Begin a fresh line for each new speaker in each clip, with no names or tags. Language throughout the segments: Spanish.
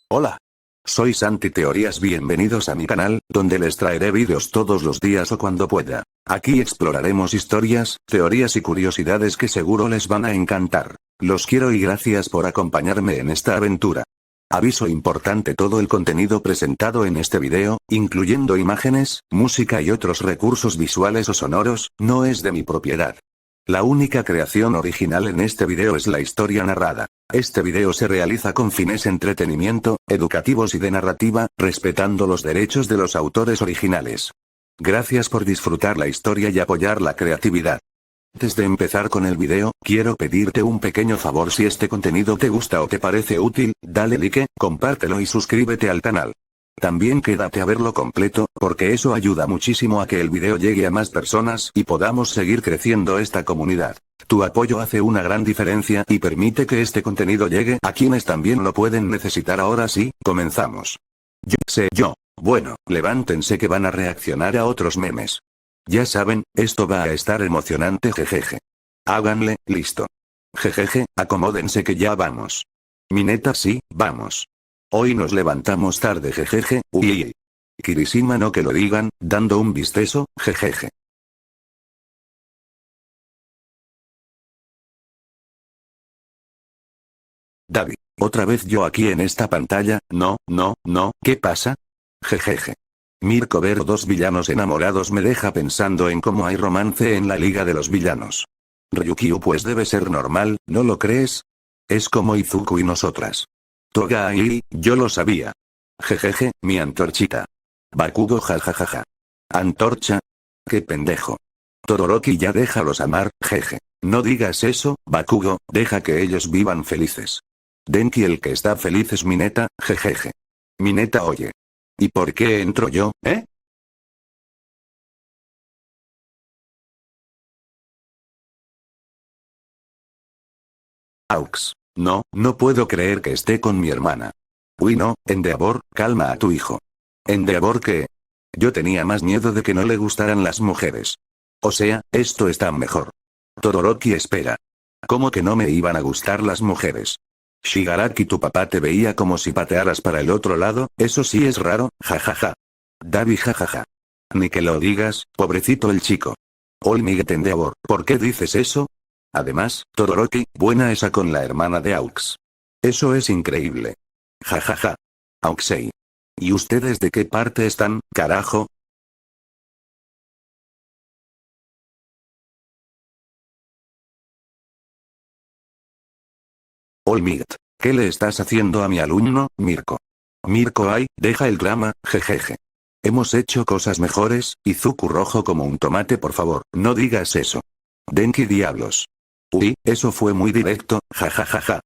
Hola. Soy Santi Teorías, bienvenidos a mi canal, donde les traeré vídeos todos los días o cuando pueda. Aquí exploraremos historias, teorías y curiosidades que seguro les van a encantar. Los quiero y gracias por acompañarme en esta aventura. Aviso importante: todo el contenido presentado en este video, incluyendo imágenes, música y otros recursos visuales o sonoros, no es de mi propiedad. La única creación original en este video es la historia narrada. Este video se realiza con fines entretenimiento, educativos y de narrativa, respetando los derechos de los autores originales. Gracias por disfrutar la historia y apoyar la creatividad. Antes de empezar con el video, quiero pedirte un pequeño favor: si este contenido te gusta o te parece útil, dale like, compártelo y suscríbete al canal. También quédate a verlo completo, porque eso ayuda muchísimo a que el video llegue a más personas y podamos seguir creciendo esta comunidad. Tu apoyo hace una gran diferencia y permite que este contenido llegue a quienes también lo pueden necesitar. Ahora sí, comenzamos. Bueno, levántense que van a reaccionar a otros memes. Ya saben, esto va a estar emocionante, jejeje. Háganle, listo. Jejeje, acomódense que ya vamos. Mi neta, sí, vamos. Hoy nos levantamos tarde, jejeje, uy. Kirishima, no que lo digan, dando un vistazo, jejeje. David, otra vez yo aquí en esta pantalla, no, ¿qué pasa? Jejeje. Mirko, ver dos villanos enamorados me deja pensando en cómo hay romance en la liga de los villanos. Ryukyu, pues debe ser normal, ¿no lo crees? Es como Izuku y nosotras. Toga ahí, yo lo sabía. Jejeje, mi antorchita. Bakugo, jajajaja. Antorcha. Qué pendejo. Todoroki, ya déjalos amar, jeje. No digas eso, Bakugo, deja que ellos vivan felices. Denki, el que está feliz es Mineta, jejeje. Mineta, oye. ¿Y por qué entro yo, eh? Aux. No puedo creer que esté con mi hermana. Uy, no, Endeavor, calma a tu hijo. ¿Endeavor qué? Yo tenía más miedo de que no le gustaran las mujeres. O sea, esto está mejor. Todoroki, espera. ¿Cómo que no me iban a gustar las mujeres? Shigaraki, tu papá te veía como si patearas para el otro lado, eso sí es raro, jajaja. Davi, jajaja. Ni que lo digas, pobrecito el chico. Olmiguet, Endeavor, ¿por qué dices eso? Además, Todoroki, buena esa con la hermana de Aux. Eso es increíble. Jajaja. Auxei. ¿Y ustedes de qué parte están, carajo? Olmiguet, ¿qué le estás haciendo a mi alumno, Mirko? Mirko, ay, deja el drama, jejeje. Hemos hecho cosas mejores, Izuku rojo como un tomate, por favor, no digas eso. Denki, diablos. Uy, eso fue muy directo, jajajaja.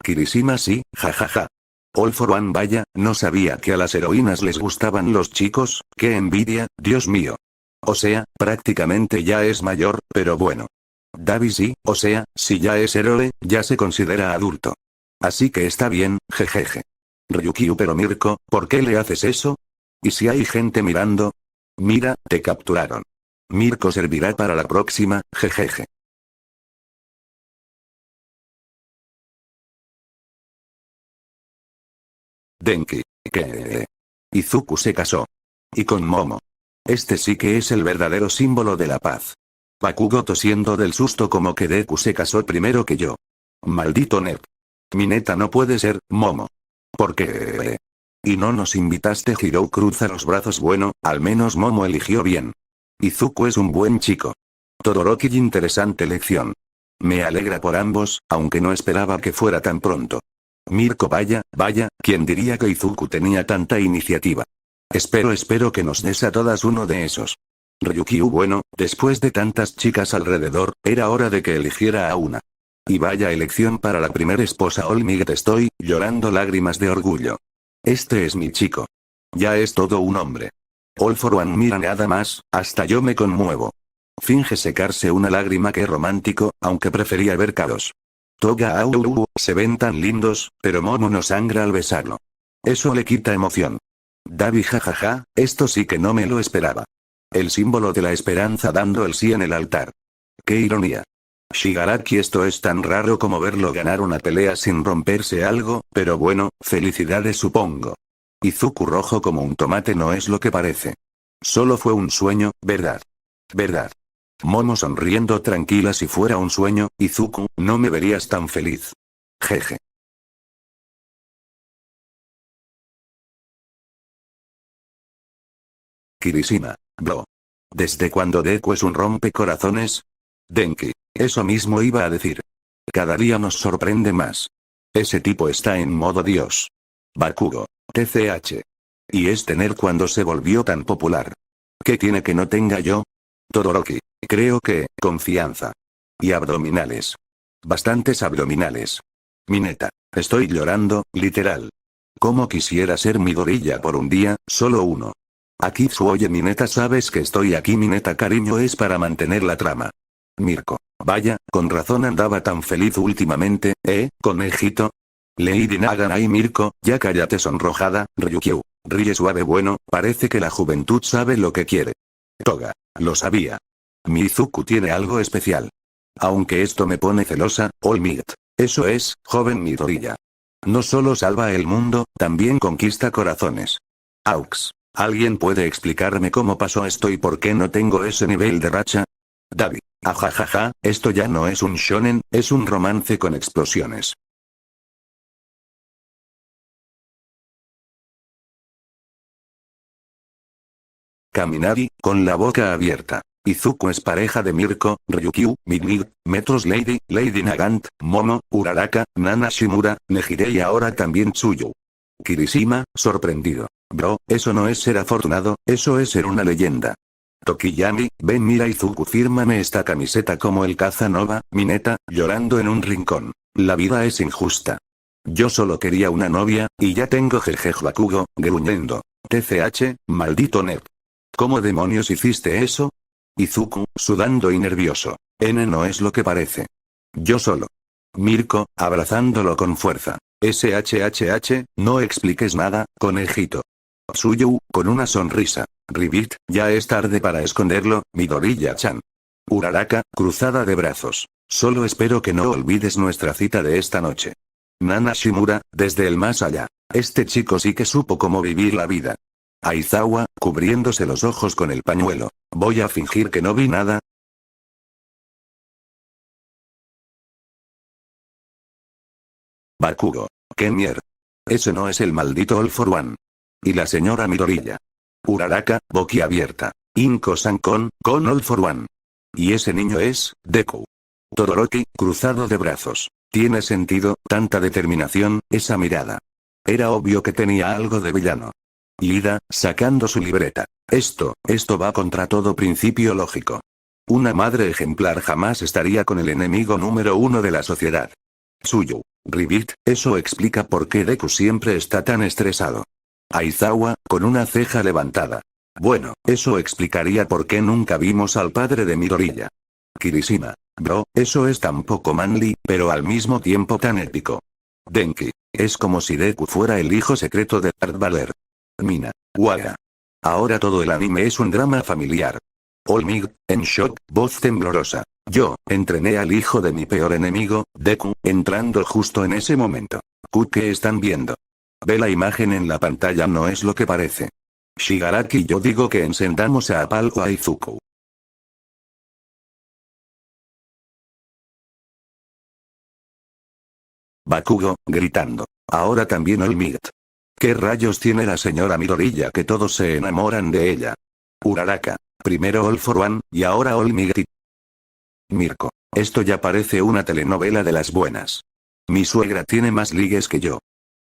Kirishima, sí, jajaja. All for One, vaya, no sabía que a las heroínas les gustaban los chicos, qué envidia, Dios mío. O sea, prácticamente ya es mayor, pero bueno. Davi, sí, o sea, si ya es héroe, ya se considera adulto. Así que está bien, jejeje. Ryukyu, pero Mirko, ¿por qué le haces eso? ¿Y si hay gente mirando? Mira, te capturaron. Mirko servirá para la próxima, jejeje. Denki, ¿qué? Izuku se casó. Y con Momo. Este sí que es el verdadero símbolo de la paz. Bakugo tosiendo del susto como que Deku se casó primero que yo. Maldito nerd. Mineta, no puede ser, Momo. ¿Por qué? Y no nos invitaste. Hiro cruza los brazos. Bueno, al menos Momo eligió bien. Izuku es un buen chico. Todoroki, interesante lección. Me alegra por ambos, aunque no esperaba que fuera tan pronto. Mirko, vaya, ¿quién diría que Izuku tenía tanta iniciativa? Espero que nos des a todas uno de esos. Ryukyu, bueno, después de tantas chicas alrededor, era hora de que eligiera a una. Y vaya elección para la primera esposa. Olmiguet, estoy llorando lágrimas de orgullo. Este es mi chico. Ya es todo un hombre. All for One, mira nada más, hasta yo me conmuevo. Finge secarse una lágrima, qué romántico, aunque prefería ver caos. Toga, se ven tan lindos, pero Momo no sangra al besarlo. Eso le quita emoción. Davi, jajaja, esto sí que no me lo esperaba. El símbolo de la esperanza dando el sí en el altar. ¡Qué ironía! Shigaraki, esto es tan raro como verlo ganar una pelea sin romperse algo, pero bueno, felicidades supongo. Izuku rojo como un tomate no es lo que parece. Solo fue un sueño, ¿verdad? ¿Verdad? Momo sonriendo tranquila, si fuera un sueño, Izuku, no me verías tan feliz. Jeje. Kirishima, bro. ¿Desde cuándo Deku es un rompecorazones? Denki. Eso mismo iba a decir. Cada día nos sorprende más. Ese tipo está en modo Dios. Bakugo. TCH. Y es tener cuando se volvió tan popular. ¿Qué tiene que no tenga yo? Todoroki. Creo que, confianza. Y abdominales. Bastantes abdominales. Mineta. Estoy llorando, literal. Como quisiera ser mi gorilla por un día, solo uno. Akitsu, oye Mineta, sabes que estoy aquí. Mineta, cariño, es para mantener la trama. Mirko. Vaya, con razón andaba tan feliz últimamente, conejito? Lady Naganai. Mirko, ya cállate sonrojada. Ryukyu. Ríe suave, bueno, parece que la juventud sabe lo que quiere. Toga. Lo sabía. Mizuku tiene algo especial. Aunque esto me pone celosa, All Might. Eso es, joven Midoriya. No solo salva el mundo, también conquista corazones. Aux. ¿Alguien puede explicarme cómo pasó esto y por qué no tengo ese nivel de racha? Davi. Ajajaja, esto ya no es un shonen, es un romance con explosiones. Kaminari, con la boca abierta. Izuku es pareja de Mirko, Ryukyu, Mig, Metros Lady, Lady Nagant, Momo, Uraraka, Nana Shimura, Nejire y ahora también Tsuyu. Kirishima, sorprendido. Bro, eso no es ser afortunado, eso es ser una leyenda. Tokiyami, ven, mira Izuku, fírmame esta camiseta como el Casanova. Mineta, llorando en un rincón. La vida es injusta. Yo solo quería una novia, y ya tengo. Jeje. Bakugo, gruñendo. TCH, maldito nerd. ¿Cómo demonios hiciste eso? Izuku, sudando y nervioso. No es lo que parece. Yo solo. Mirko, abrazándolo con fuerza. SHHH, no expliques nada, conejito. Tsuyu, con una sonrisa. Ribbit, ya es tarde para esconderlo, Midoriya-chan. Uraraka, cruzada de brazos. Solo espero que no olvides nuestra cita de esta noche. Nana Shimura, desde el más allá. Este chico sí que supo cómo vivir la vida. Aizawa, cubriéndose los ojos con el pañuelo. Voy a fingir que no vi nada. Bakugo. ¿Qué mierda? Ese no es el maldito All for One. Y la señora Midoriya. Uraraka, boquiabierta. Inko-san con All for One. Y ese niño es, Deku. Todoroki, cruzado de brazos. Tiene sentido, tanta determinación, esa mirada. Era obvio que tenía algo de villano. Ida, sacando su libreta. Esto va contra todo principio lógico. Una madre ejemplar jamás estaría con el enemigo número uno de la sociedad. Tsuyu. Ribbit, eso explica por qué Deku siempre está tan estresado. Aizawa, con una ceja levantada. Bueno, eso explicaría por qué nunca vimos al padre de Midoriya. Kirishima. Bro, eso es tan poco manly, pero al mismo tiempo tan épico. Denki. Es como si Deku fuera el hijo secreto de Darth Vader. Mina. Waga. Ahora todo el anime es un drama familiar. All Might, en shock, voz temblorosa. Yo, entrené al hijo de mi peor enemigo, Deku, entrando justo en ese momento. ¿Qué están viendo? Ve la imagen en la pantalla, no es lo que parece. Shigaraki, yo digo que encendamos a Apalco a Izuku. Bakugo, gritando. Ahora también All Might. ¿Qué rayos tiene la señora Midoriya que todos se enamoran de ella? Uraraka. Primero All for One, y ahora All Might. Mirko. Esto ya parece una telenovela de las buenas. Mi suegra tiene más ligues que yo.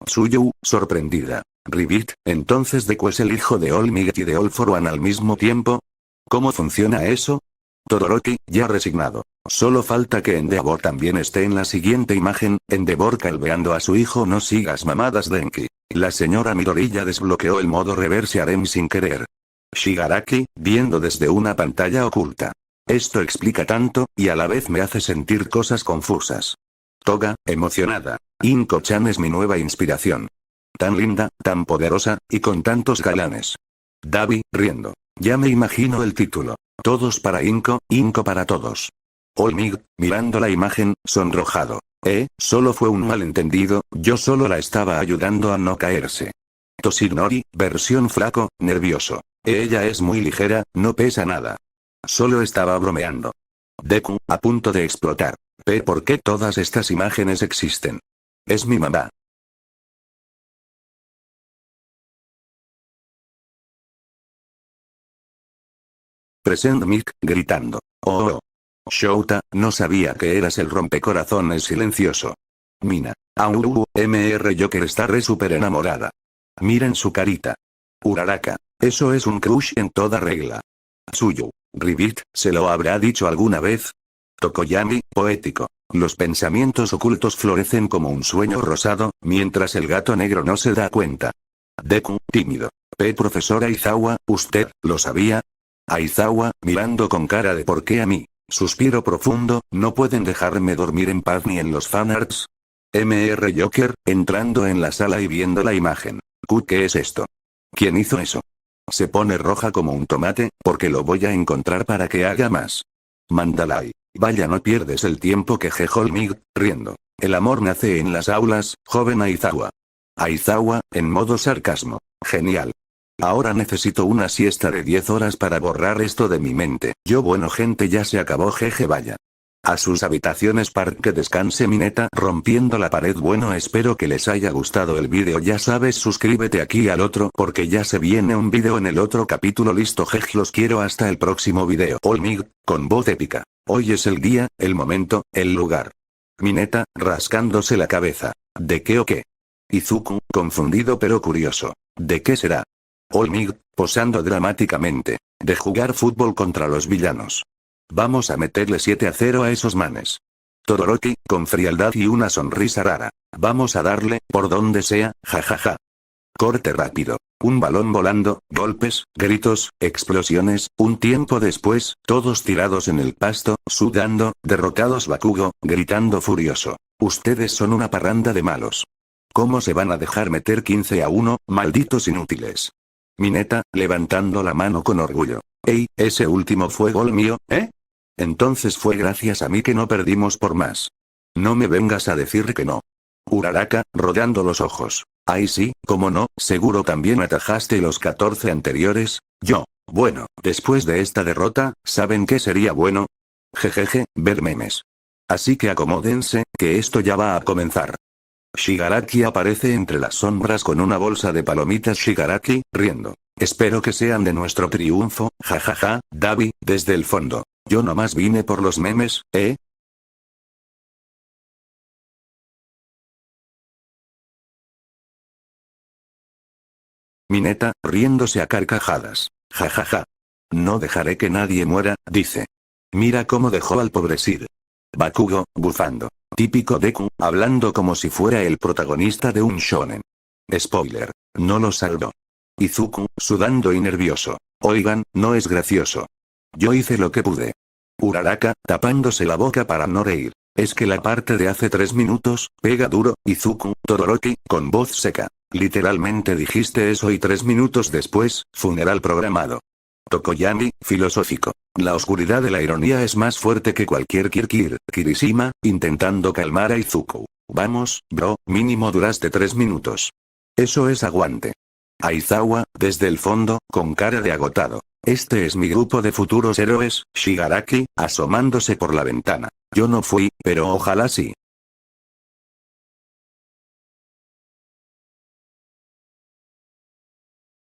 Tsuyu, sorprendida. Ribbit, entonces Deku es el hijo de All Might y de All for One al mismo tiempo. ¿Cómo funciona eso? Todoroki, ya resignado. Solo falta que Endeavor también esté en la siguiente imagen. Endeavor calveando a su hijo. No sigas mamadas, Denki. La señora Midoriya desbloqueó el modo reverse harem sin querer. Shigaraki, viendo desde una pantalla oculta. Esto explica tanto, y a la vez me hace sentir cosas confusas. Toga, emocionada. Inko-chan es mi nueva inspiración. Tan linda, tan poderosa, y con tantos galanes. Davi, riendo. Ya me imagino el título. Todos para Inko, Inko para todos. Olmig, mirando la imagen, sonrojado. Solo fue un malentendido, yo solo la estaba ayudando a no caerse. Toshinori, versión flaco, nervioso. Ella es muy ligera, no pesa nada. Solo estaba bromeando. Deku, a punto de explotar. ¿Por qué todas estas imágenes existen? Es mi mamá. Present Mic, gritando. Oh. Shouta, no sabía que eras el rompecorazones silencioso. Mina. Mr. Joker está re super enamorada. Miren su carita. Uraraka. Eso es un crush en toda regla. Tsuyu. Ribbit, ¿se lo habrá dicho alguna vez? Tokoyami, poético. Los pensamientos ocultos florecen como un sueño rosado, mientras el gato negro no se da cuenta. Deku, tímido. Profesora Aizawa, ¿usted lo sabía? Aizawa, mirando con cara de ¿por qué a mí? Suspiro profundo, ¿no pueden dejarme dormir en paz ni en los fanarts? Mr. Joker, entrando en la sala y viendo la imagen. ¿Qué es esto? ¿Quién hizo eso? Se pone roja como un tomate, porque lo voy a encontrar para que haga más. Mandalay. Vaya, no pierdes el tiempo, quejó Olmig, riendo. El amor nace en las aulas, joven Aizawa. Aizawa, en modo sarcasmo. Genial. Ahora necesito una siesta de 10 horas para borrar esto de mi mente. Bueno gente, ya se acabó, jeje, vaya. A sus habitaciones que descanse Mineta rompiendo la pared. Bueno, espero que les haya gustado el vídeo, ya sabes, suscríbete aquí al otro porque ya se viene un vídeo en el otro capítulo. Listo, jeje, los quiero, hasta el próximo vídeo. Olmig, con voz épica. Hoy es el día, el momento, el lugar. Mineta, rascándose la cabeza. ¿De qué o qué? Izuku, confundido pero curioso. ¿De qué será? Olmig, posando dramáticamente. De jugar fútbol contra los villanos. Vamos a meterle 7-0 a esos manes. Todoroki, con frialdad y una sonrisa rara. Vamos a darle, por donde sea, jajaja. Corte rápido. Un balón volando, golpes, gritos, explosiones. Un tiempo después, todos tirados en el pasto, sudando, derrotados. Bakugo, gritando furioso. Ustedes son una parranda de malos. ¿Cómo se van a dejar meter 15-1, malditos inútiles? Mineta, levantando la mano con orgullo. Ese último fue gol mío, ¿eh? Entonces fue gracias a mí que no perdimos por más. No me vengas a decir que no. Uraraka, rodeando los ojos. Ay sí, cómo no, seguro también atajaste los 14 anteriores. Yo. Bueno, después de esta derrota, ¿saben qué sería bueno? Jejeje, ver memes. Así que acomódense, que esto ya va a comenzar. Shigaraki aparece entre las sombras con una bolsa de palomitas. Shigaraki, riendo. Espero que sean de nuestro triunfo, jajaja, Davi, desde el fondo. Yo nomás vine por los memes, ¿eh? Mineta, riéndose a carcajadas. Jajaja. No dejaré que nadie muera, dice. Mira cómo dejó al pobre Sir. Bakugo, bufando. Típico Deku, hablando como si fuera el protagonista de un shonen. Spoiler. No lo salvó. Izuku, sudando y nervioso. Oigan, no es gracioso. Yo hice lo que pude. Uraraka, tapándose la boca para no reír. Es que la parte de hace 3 minutos, pega duro. Izuku, Todoroki, con voz seca. Literalmente dijiste eso y 3 minutos después, funeral programado. Tokoyami, filosófico. La oscuridad de la ironía es más fuerte que cualquier kirkir. Kirishima, intentando calmar a Izuku. Vamos, bro, mínimo duraste 3 minutos. Eso es aguante. Aizawa, desde el fondo, con cara de agotado. Este es mi grupo de futuros héroes. Shigaraki, asomándose por la ventana. Yo no fui, pero ojalá sí.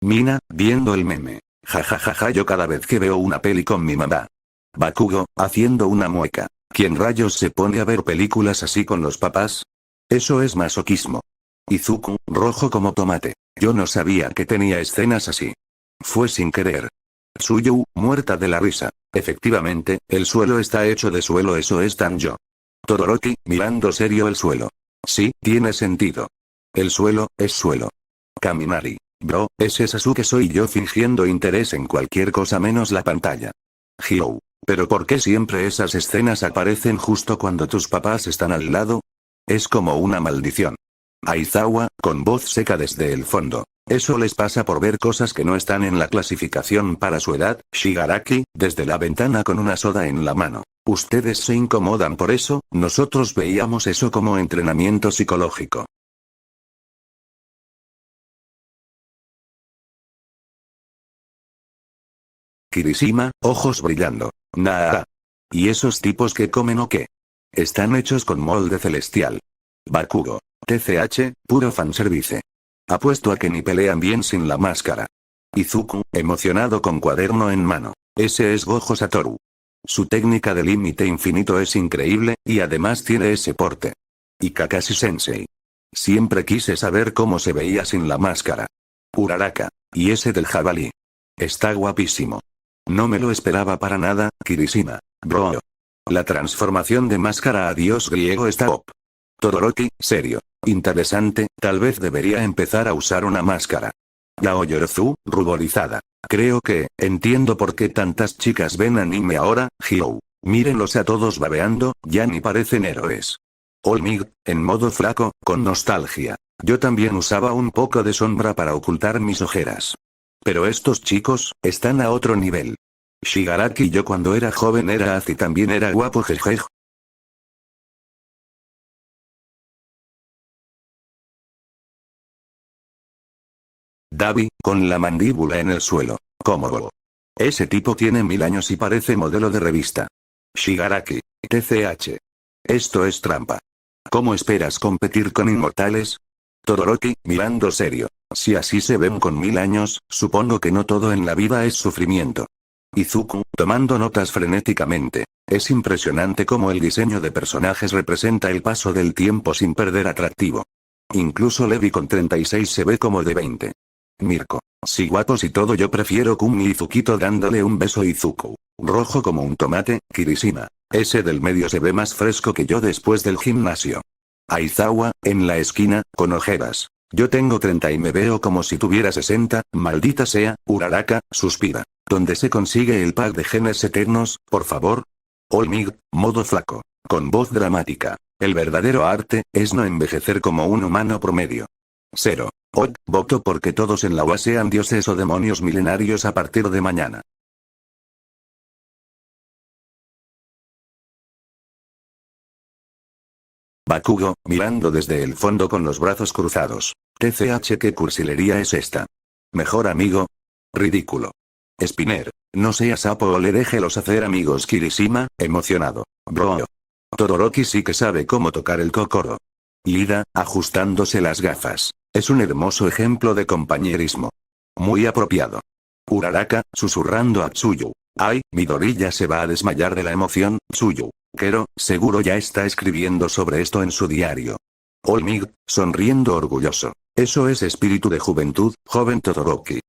Mina, viendo el meme. Jajajaja, yo cada vez que veo una peli con mi mamá. Bakugo, haciendo una mueca. ¿Quién rayos se pone a ver películas así con los papás? Eso es masoquismo. Izuku, rojo como tomate. Yo no sabía que tenía escenas así. Fue sin querer. Tsuyu, muerta de la risa. Efectivamente, el suelo está hecho de suelo, eso es tan yo. Todoroki, mirando serio el suelo. Sí, tiene sentido. El suelo, es suelo. Kaminari. Bro, ese Sasuke soy yo fingiendo interés en cualquier cosa menos la pantalla. Hyou. ¿Pero por qué siempre esas escenas aparecen justo cuando tus papás están al lado? Es como una maldición. Aizawa, con voz seca desde el fondo. Eso les pasa por ver cosas que no están en la clasificación para su edad. Shigaraki, desde la ventana con una soda en la mano. Ustedes se incomodan por eso, nosotros veíamos eso como entrenamiento psicológico. Kirishima, ojos brillando. Nah. ¿Y esos tipos que comen o qué? Están hechos con molde celestial. Bakugo. TCH, puro fanservice. Apuesto a que ni pelean bien sin la máscara. Izuku, emocionado con cuaderno en mano. Ese es Gojo Satoru. Su técnica de límite infinito es increíble, y además tiene ese porte. Y Kakashi Sensei. Siempre quise saber cómo se veía sin la máscara. Uraraka. Y ese del jabalí. Está guapísimo. No me lo esperaba para nada, Kirishima. Bro. La transformación de máscara a dios griego está top. Todoroki, serio. Interesante, tal vez debería empezar a usar una máscara. Yaoyorozu, ruborizada. Creo que, entiendo por qué tantas chicas ven anime ahora, Hiro. Mírenlos a todos babeando, ya ni parecen héroes. Olmig, en modo flaco, con nostalgia. Yo también usaba un poco de sombra para ocultar mis ojeras. Pero estos chicos, están a otro nivel. Shigaraki yo cuando era joven era así también era guapo jejej. Davi, con la mandíbula en el suelo. Cómodo. Ese tipo tiene 1000 años y parece modelo de revista. Shigaraki. TCH. Esto es trampa. ¿Cómo esperas competir con inmortales? Todoroki, mirando serio. Si así se ven con 1000 años, supongo que no todo en la vida es sufrimiento. Izuku, tomando notas frenéticamente. Es impresionante cómo el diseño de personajes representa el paso del tiempo sin perder atractivo. Incluso Levi con 36 se ve como de 20. Mirko. Si guapos y todo yo prefiero Kumi y Izukito dándole un beso a Izuku. Rojo como un tomate, Kirishima. Ese del medio se ve más fresco que yo después del gimnasio. Aizawa, en la esquina, con ojeras. Yo tengo 30 y me veo como si tuviera 60, maldita sea, Uraraka, suspira. ¿Dónde se consigue el pack de genes eternos, por favor? Olmig, modo flaco. Con voz dramática. El verdadero arte, es no envejecer como un humano promedio. 0. Voto porque todos en la UA sean dioses o demonios milenarios a partir de mañana. Bakugo, mirando desde el fondo con los brazos cruzados. TCH, ¿qué cursilería es esta? ¿Mejor amigo? Ridículo. Spinner, no sea sapo o le déjelos hacer amigos. Kirishima, emocionado. Bro. Todoroki sí que sabe cómo tocar el kokoro. Lida, ajustándose las gafas. Es un hermoso ejemplo de compañerismo. Muy apropiado. Uraraka, susurrando a Tsuyu. Ay, Midori ya se va a desmayar de la emoción. Tsuyu. Kero, seguro ya está escribiendo sobre esto en su diario. Olmig, sonriendo orgulloso. Eso es espíritu de juventud, joven Todoroki.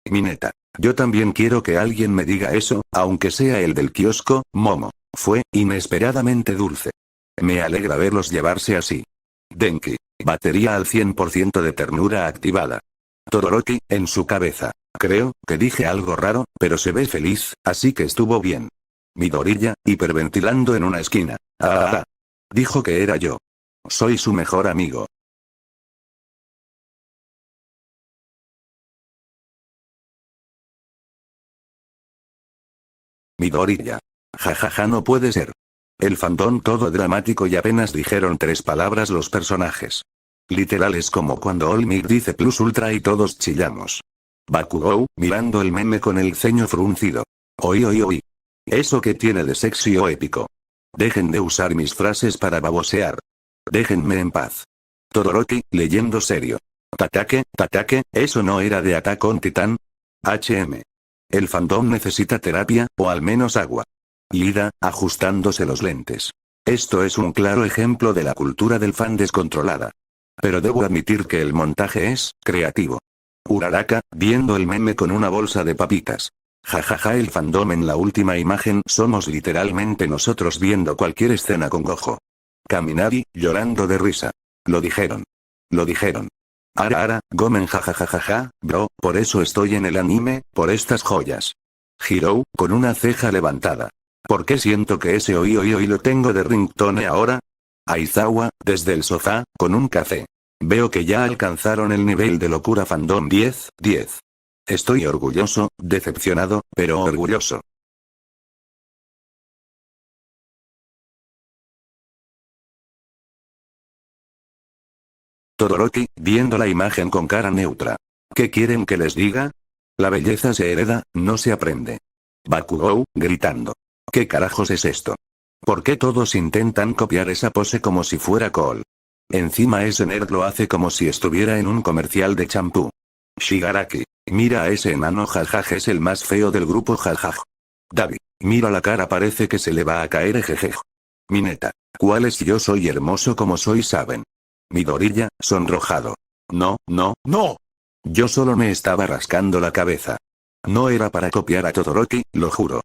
Mineta. Yo también quiero que alguien me diga eso, aunque sea el del kiosco, Momo. Fue, inesperadamente dulce. Me alegra verlos llevarse así. Denki. Batería al 100% de ternura activada. Todoroki, en su cabeza. Creo que dije algo raro, pero se ve feliz, así que estuvo bien. Midoriya, hiperventilando en una esquina. Ah. Dijo que era yo. Soy su mejor amigo. Midoriya. Jajaja, no puede ser. El fandom todo dramático y apenas dijeron 3 palabras los personajes. Literal es como cuando Olmig dice plus ultra y todos chillamos. Bakugou, mirando el meme con el ceño fruncido. Oí. ¿Eso qué tiene de sexy o épico? Dejen de usar mis frases para babosear. Déjenme en paz. Todoroki, leyendo serio. Tatake, ¿eso no era de Attack on Titan? HM. El fandom necesita terapia, o al menos agua. Lida, ajustándose los lentes. Esto es un claro ejemplo de la cultura del fan descontrolada. Pero debo admitir que el montaje es creativo. Uraraka, viendo el meme con una bolsa de papitas. Jajaja, el fandom en la última imagen somos literalmente nosotros viendo cualquier escena con Gojo. Kaminari, llorando de risa. Lo dijeron. Ara, Gomen jajajajaja, bro, por eso estoy en el anime, por estas joyas. Hiro, con una ceja levantada. ¿Por qué siento que ese oí lo tengo de ringtone ahora? Aizawa, desde el sofá, con un café. Veo que ya alcanzaron el nivel de locura fandom 10. Estoy orgulloso, decepcionado, pero orgulloso. Todoroki, viendo la imagen con cara neutra. ¿Qué quieren que les diga? La belleza se hereda, no se aprende. Bakugou, gritando. ¿Qué carajos es esto? ¿Por qué todos intentan copiar esa pose como si fuera Cole? Encima ese nerd lo hace como si estuviera en un comercial de champú. Shigaraki, mira a ese enano, jajaj, es el más feo del grupo, jajaj. Dabi, mira la cara, parece que se le va a caer, ejejej. Mineta, ¿cuál es? Yo soy hermoso como soy, ¿saben? Midoriya, sonrojado. No, no, no. Yo solo me estaba rascando la cabeza. No era para copiar a Todoroki, lo juro.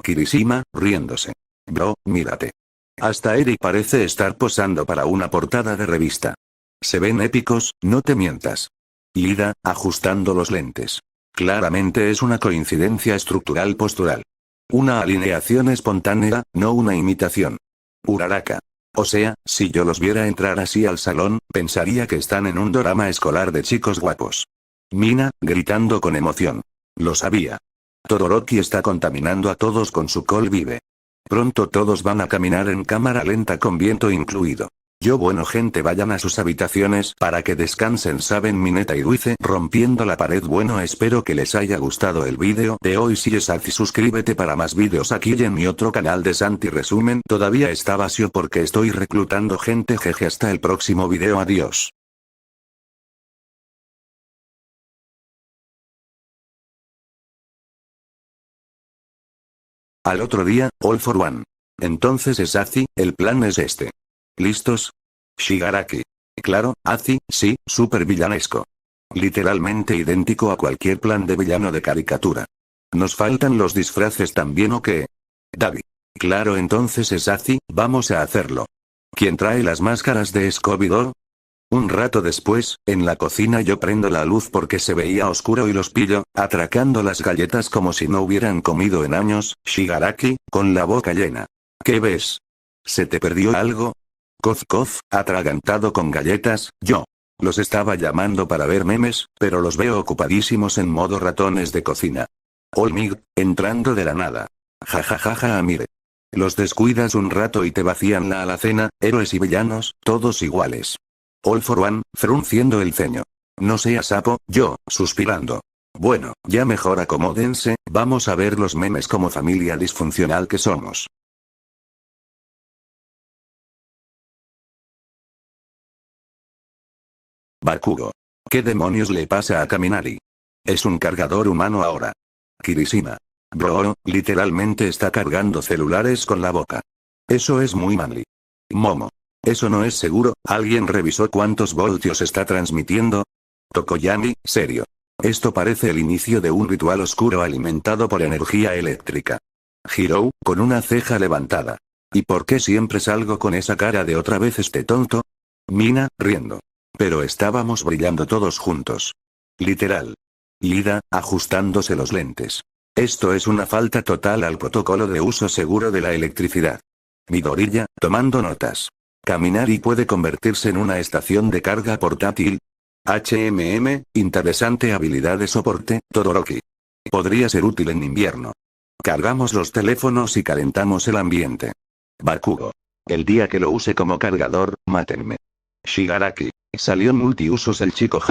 Kirishima, riéndose. Bro, mírate. Hasta Eri parece estar posando para una portada de revista. Se ven épicos, no te mientas. Ida, ajustando los lentes. Claramente es una coincidencia estructural postural. Una alineación espontánea, no una imitación. Uraraka. O sea, si yo los viera entrar así al salón, pensaría que están en un drama escolar de chicos guapos. Mina, gritando con emoción. Lo sabía. Todoroki está contaminando a todos con su col vive. Pronto todos van a caminar en cámara lenta con viento incluido. Bueno, gente, vayan a sus habitaciones para que descansen, saben. Mineta y Duice rompiendo la pared. Bueno, espero que les haya gustado el vídeo de hoy. Si es así, suscríbete para más vídeos aquí y en mi otro canal de Santi Resumen. Todavía está vacío porque estoy reclutando gente, jeje. Hasta el próximo video, adiós. Al otro día, All for One. Entonces es Azi, el plan es este. ¿Listos? Shigaraki. Claro, Azi, sí, súper villanesco. Literalmente idéntico a cualquier plan de villano de caricatura. ¿Nos faltan los disfraces también o qué? Dabi. Claro, entonces es Azi, vamos a hacerlo. ¿Quién trae las máscaras de Scooby-Doo? Un rato después, en la cocina yo prendo la luz porque se veía oscuro y los pillo, atracando las galletas como si no hubieran comido en años. Shigaraki, con la boca llena. ¿Qué ves? ¿Se te perdió algo? Coz coz, atragantado con galletas, yo. Los estaba llamando para ver memes, pero los veo ocupadísimos en modo ratones de cocina. Olmig, entrando de la nada. Jajajaja, mire. Los descuidas un rato y te vacían la alacena, héroes y villanos, todos iguales. All for One, frunciendo el ceño. No seas sapo, yo, suspirando. Bueno, ya mejor acomódense, vamos a ver los memes como familia disfuncional que somos. Bakugo. ¿Qué demonios le pasa a Kaminari? Es un cargador humano ahora. Kirishima. Bro, literalmente está cargando celulares con la boca. Eso es muy manly. Momo. Eso no es seguro, ¿alguien revisó cuántos voltios está transmitiendo? Tokoyami, serio. Esto parece el inicio de un ritual oscuro alimentado por energía eléctrica. Hirou, con una ceja levantada. ¿Y por qué siempre salgo con esa cara de otra vez este tonto? Mina, riendo. Pero estábamos brillando todos juntos. Literal. Ida, ajustándose los lentes. Esto es una falta total al protocolo de uso seguro de la electricidad. Midoriya, tomando notas. Kaminari puede convertirse en una estación de carga portátil. Interesante habilidad de soporte, Todoroki. Podría ser útil en invierno. Cargamos los teléfonos y calentamos el ambiente. Bakugo. El día que lo use como cargador, mátenme. Shigaraki. Salió multiusos el chico.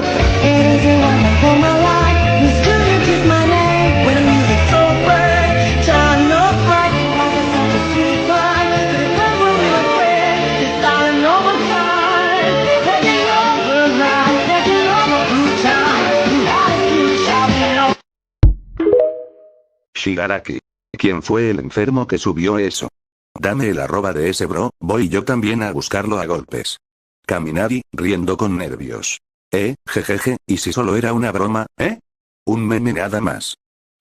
Shigaraki. ¿Quién fue el enfermo que subió eso? Dame el arroba de ese bro, voy yo también a buscarlo a golpes. Kaminari, riendo con nervios. Jejeje, ¿y si solo era una broma, Un meme nada más.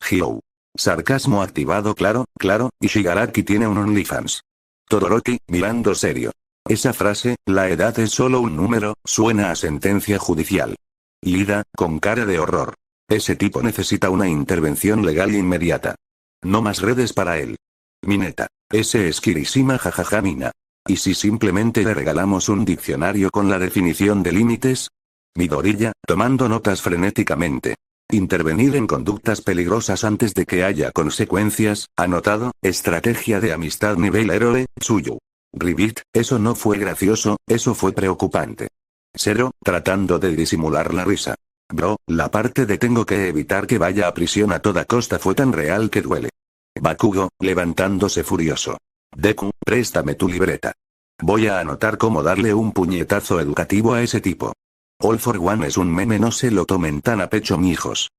Hirou. Sarcasmo activado, claro, y Shigaraki tiene un OnlyFans. Todoroki, mirando serio. Esa frase, la edad es solo un número, suena a sentencia judicial. Ida, con cara de horror. Ese tipo necesita una intervención legal inmediata. No más redes para él. Mineta. Ese es Kirishima, jajaja. Mina. ¿Y si simplemente le regalamos un diccionario con la definición de límites? Midoriya, tomando notas frenéticamente. Intervenir en conductas peligrosas antes de que haya consecuencias, anotado, estrategia de amistad nivel héroe, Tsuyu. Ribbit, eso no fue gracioso, eso fue preocupante. Zero, tratando de disimular la risa. Bro, la parte de tengo que evitar que vaya a prisión a toda costa fue tan real que duele. Bakugo, levantándose furioso. Deku, préstame tu libreta. Voy a anotar cómo darle un puñetazo educativo a ese tipo. All for One es un meme, no se lo tomen tan a pecho, mijos.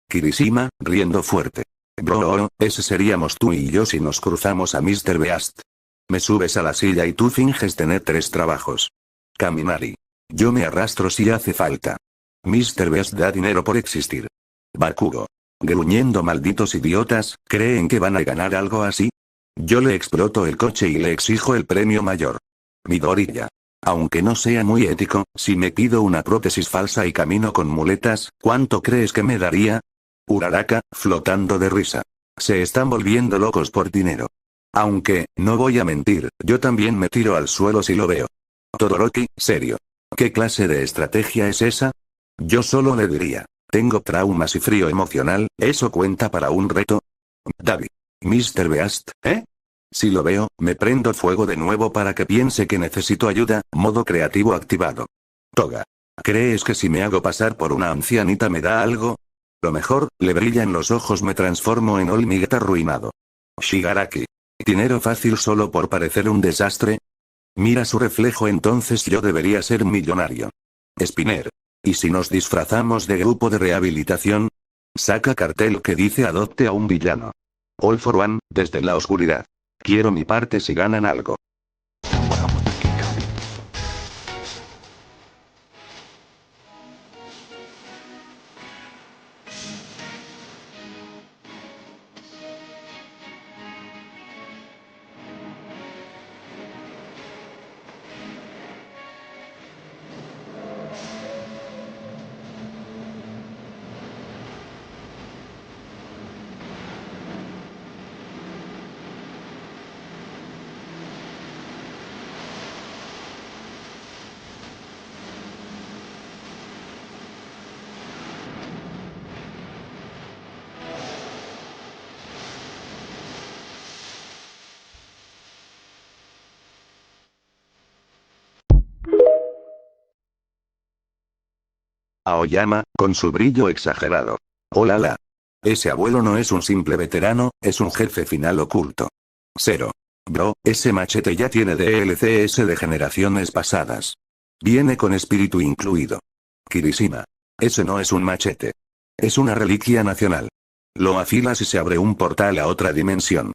Kirishima, riendo fuerte. Bro, ese seríamos tú y yo si nos cruzamos a Mr. Beast. Me subes a la silla y tú finges tener 3 trabajos. Kaminari. Yo me arrastro si hace falta. Mr. Beast da dinero por existir. Bakugo. Gruñendo, malditos idiotas, ¿creen que van a ganar algo así? Yo le exploto el coche y le exijo el premio mayor. Midoriya. Aunque no sea muy ético, si me pido una prótesis falsa y camino con muletas, ¿cuánto crees que me daría? Uraraka, flotando de risa. Se están volviendo locos por dinero. Aunque, no voy a mentir, yo también me tiro al suelo si lo veo. Todoroki, serio. ¿Qué clase de estrategia es esa? Yo solo le diría, tengo traumas y frío emocional, ¿eso cuenta para un reto? Davi. Mr. Beast, ¿eh? Si lo veo, me prendo fuego de nuevo para que piense que necesito ayuda, modo creativo activado. Toga. ¿Crees que si me hago pasar por una ancianita me da algo? Lo mejor, le brillan los ojos, me transformo en Olmigata arruinado. Shigaraki. ¿Dinero fácil solo por parecer un desastre? Mira su reflejo, entonces yo debería ser millonario. Spinner. ¿Y si nos disfrazamos de grupo de rehabilitación? Saca cartel que dice adopte a un villano. All for One, desde la oscuridad. Quiero mi parte si ganan algo. Aoyama, con su brillo exagerado. Hola la. Ese abuelo no es un simple veterano, es un jefe final oculto. Zero. Bro, ese machete ya tiene DLCS de generaciones pasadas. Viene con espíritu incluido. Kirishima. Ese no es un machete. Es una reliquia nacional. Lo afilas y se abre un portal a otra dimensión.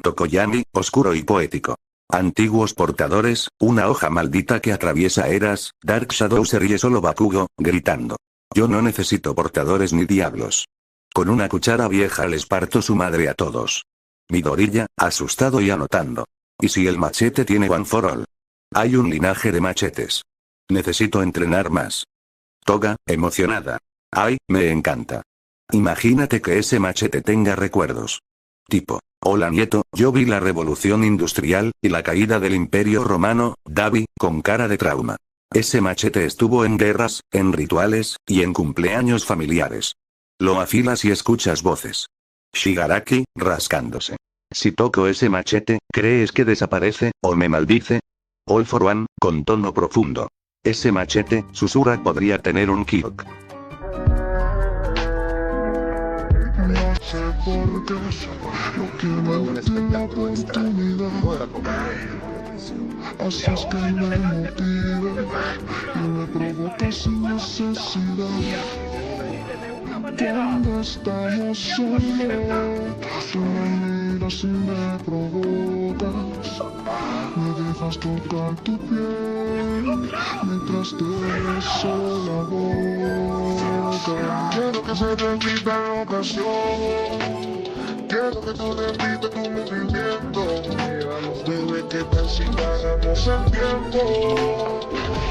Tokoyami, oscuro y poético. Antiguos portadores, una hoja maldita que atraviesa eras, Dark Shadow se ríe solo Bakugo, gritando. Yo no necesito portadores ni diablos. Con una cuchara vieja les parto su madre a todos. Midoriya, asustado y anotando. ¿Y si el machete tiene One for All? Hay un linaje de machetes. Necesito entrenar más. Toga, emocionada. Ay, me encanta. Imagínate que ese machete tenga recuerdos. Tipo, hola nieto, yo vi la revolución industrial, y la caída del imperio romano, Davi, con cara de trauma. Ese machete estuvo en guerras, en rituales, y en cumpleaños familiares. Lo afilas y escuchas voces. Shigaraki, rascándose. Si toco ese machete, ¿crees que desaparece, o me maldice? All for One, con tono profundo. Ese machete, susurra, podría tener un Kyok.
No sé por qué, lo que me dio la oportunidad. Así es que me motiva y me provoca sin necesidad. Cuando estamos solos, tú me miras y me provocas. Me dejas tocar tu piel mientras te beso la boca. Quiero que se repita la ocasión. Quiero que tú repitas tu movimiento. Bebé, ¿qué tal si paramos el tiempo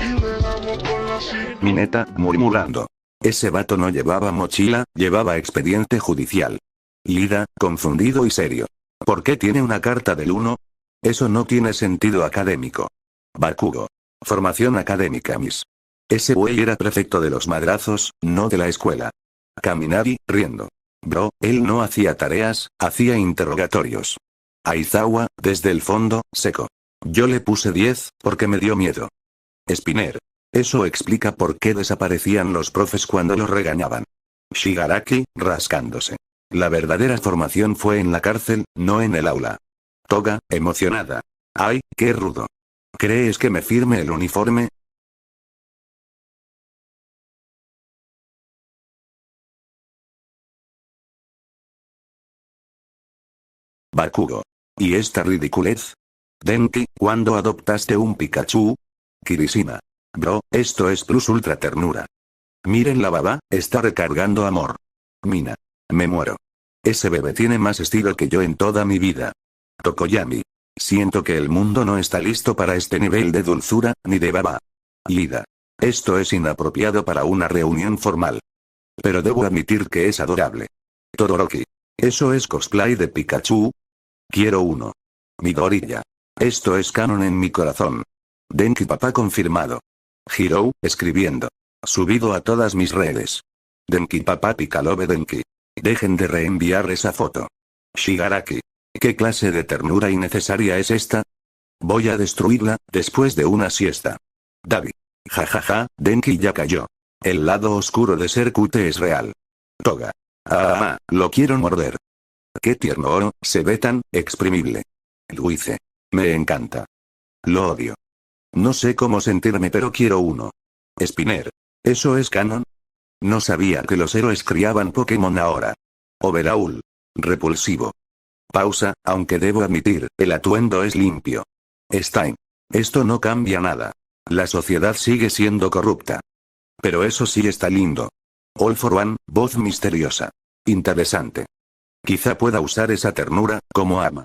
y velamos por la cita?
Mineta, murmurando. Ese vato no llevaba mochila, llevaba expediente judicial. Lida, confundido y serio. ¿Por qué tiene una carta del 1? Eso no tiene sentido académico. Bakugo. Formación académica, Miss. Ese güey era prefecto de los madrazos, no de la escuela. Kaminari, riendo. Bro, él no hacía tareas, hacía interrogatorios. Aizawa, desde el fondo, seco. Yo le puse 10, porque me dio miedo. Spinner. Eso explica por qué desaparecían los profes cuando los regañaban. Shigaraki, rascándose. La verdadera formación fue en la cárcel, no en el aula. Toga, emocionada. Ay, qué rudo. ¿Crees que me firme el uniforme? Bakugo. ¿Y esta ridiculez? Denki, ¿cuándo adoptaste un Pikachu? Kirishima. Bro, esto es plus ultra ternura. Miren la baba, está recargando amor. Mina. Me muero. Ese bebé tiene más estilo que yo en toda mi vida. Tokoyami. Siento que el mundo no está listo para este nivel de dulzura, ni de baba. Ida. Esto es inapropiado para una reunión formal. Pero debo admitir que es adorable. Todoroki. ¿Eso es cosplay de Pikachu? Quiero uno. Midoriya. Esto es canon en mi corazón. Denki papá confirmado. Hirou, escribiendo. Subido a todas mis redes. Denki papá Picalobe Denki. Dejen de reenviar esa foto. Shigaraki. ¿Qué clase de ternura innecesaria es esta? Voy a destruirla, después de una siesta. Davi. Jajaja, Denki ya cayó. El lado oscuro de ser cute es real. Toga. Lo quiero morder. Qué tierno, se ve tan exprimible. Luice. Me encanta. Lo odio. No sé cómo sentirme, pero quiero uno. Spinner. ¿Eso es canon? No sabía que los héroes criaban Pokémon ahora. Overhaul. Repulsivo. Pausa, aunque debo admitir, el atuendo es limpio. Stein. Esto no cambia nada. La sociedad sigue siendo corrupta. Pero eso sí está lindo. All for One, voz misteriosa. Interesante. Quizá pueda usar esa ternura, como ama.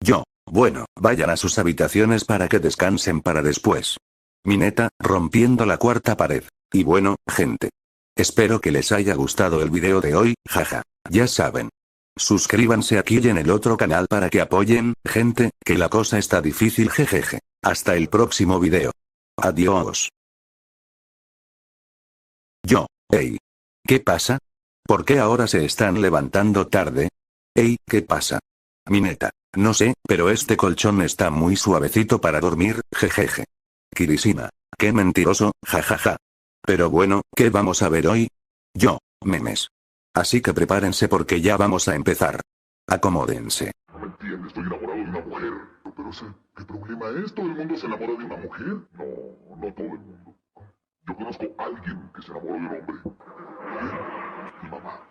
Yo. Bueno, vayan a sus habitaciones para que descansen para después. Mineta, rompiendo la cuarta pared. Y bueno, gente. Espero que les haya gustado el video de hoy, jaja. Ya saben. Suscríbanse aquí y en el otro canal para que apoyen, gente, que la cosa está difícil, jejeje. Hasta el próximo video. Adiós. Yo. Ey. ¿Qué pasa? ¿Por qué ahora se están levantando tarde? Ey, ¿qué pasa? Mineta. No sé, pero este colchón está muy suavecito para dormir, jejeje. Kirishima. Qué mentiroso, jajaja. Pero bueno, ¿qué vamos a ver hoy? Yo. Memes. Así que prepárense porque ya vamos a empezar. Acomódense.
No me entiendes, estoy enamorado de una mujer. Pero sé, ¿qué problema es? ¿Todo el mundo se enamora de una mujer? No, no todo el mundo. Yo conozco a alguien que se enamoró de un hombre. ¿Quién? Mi mamá.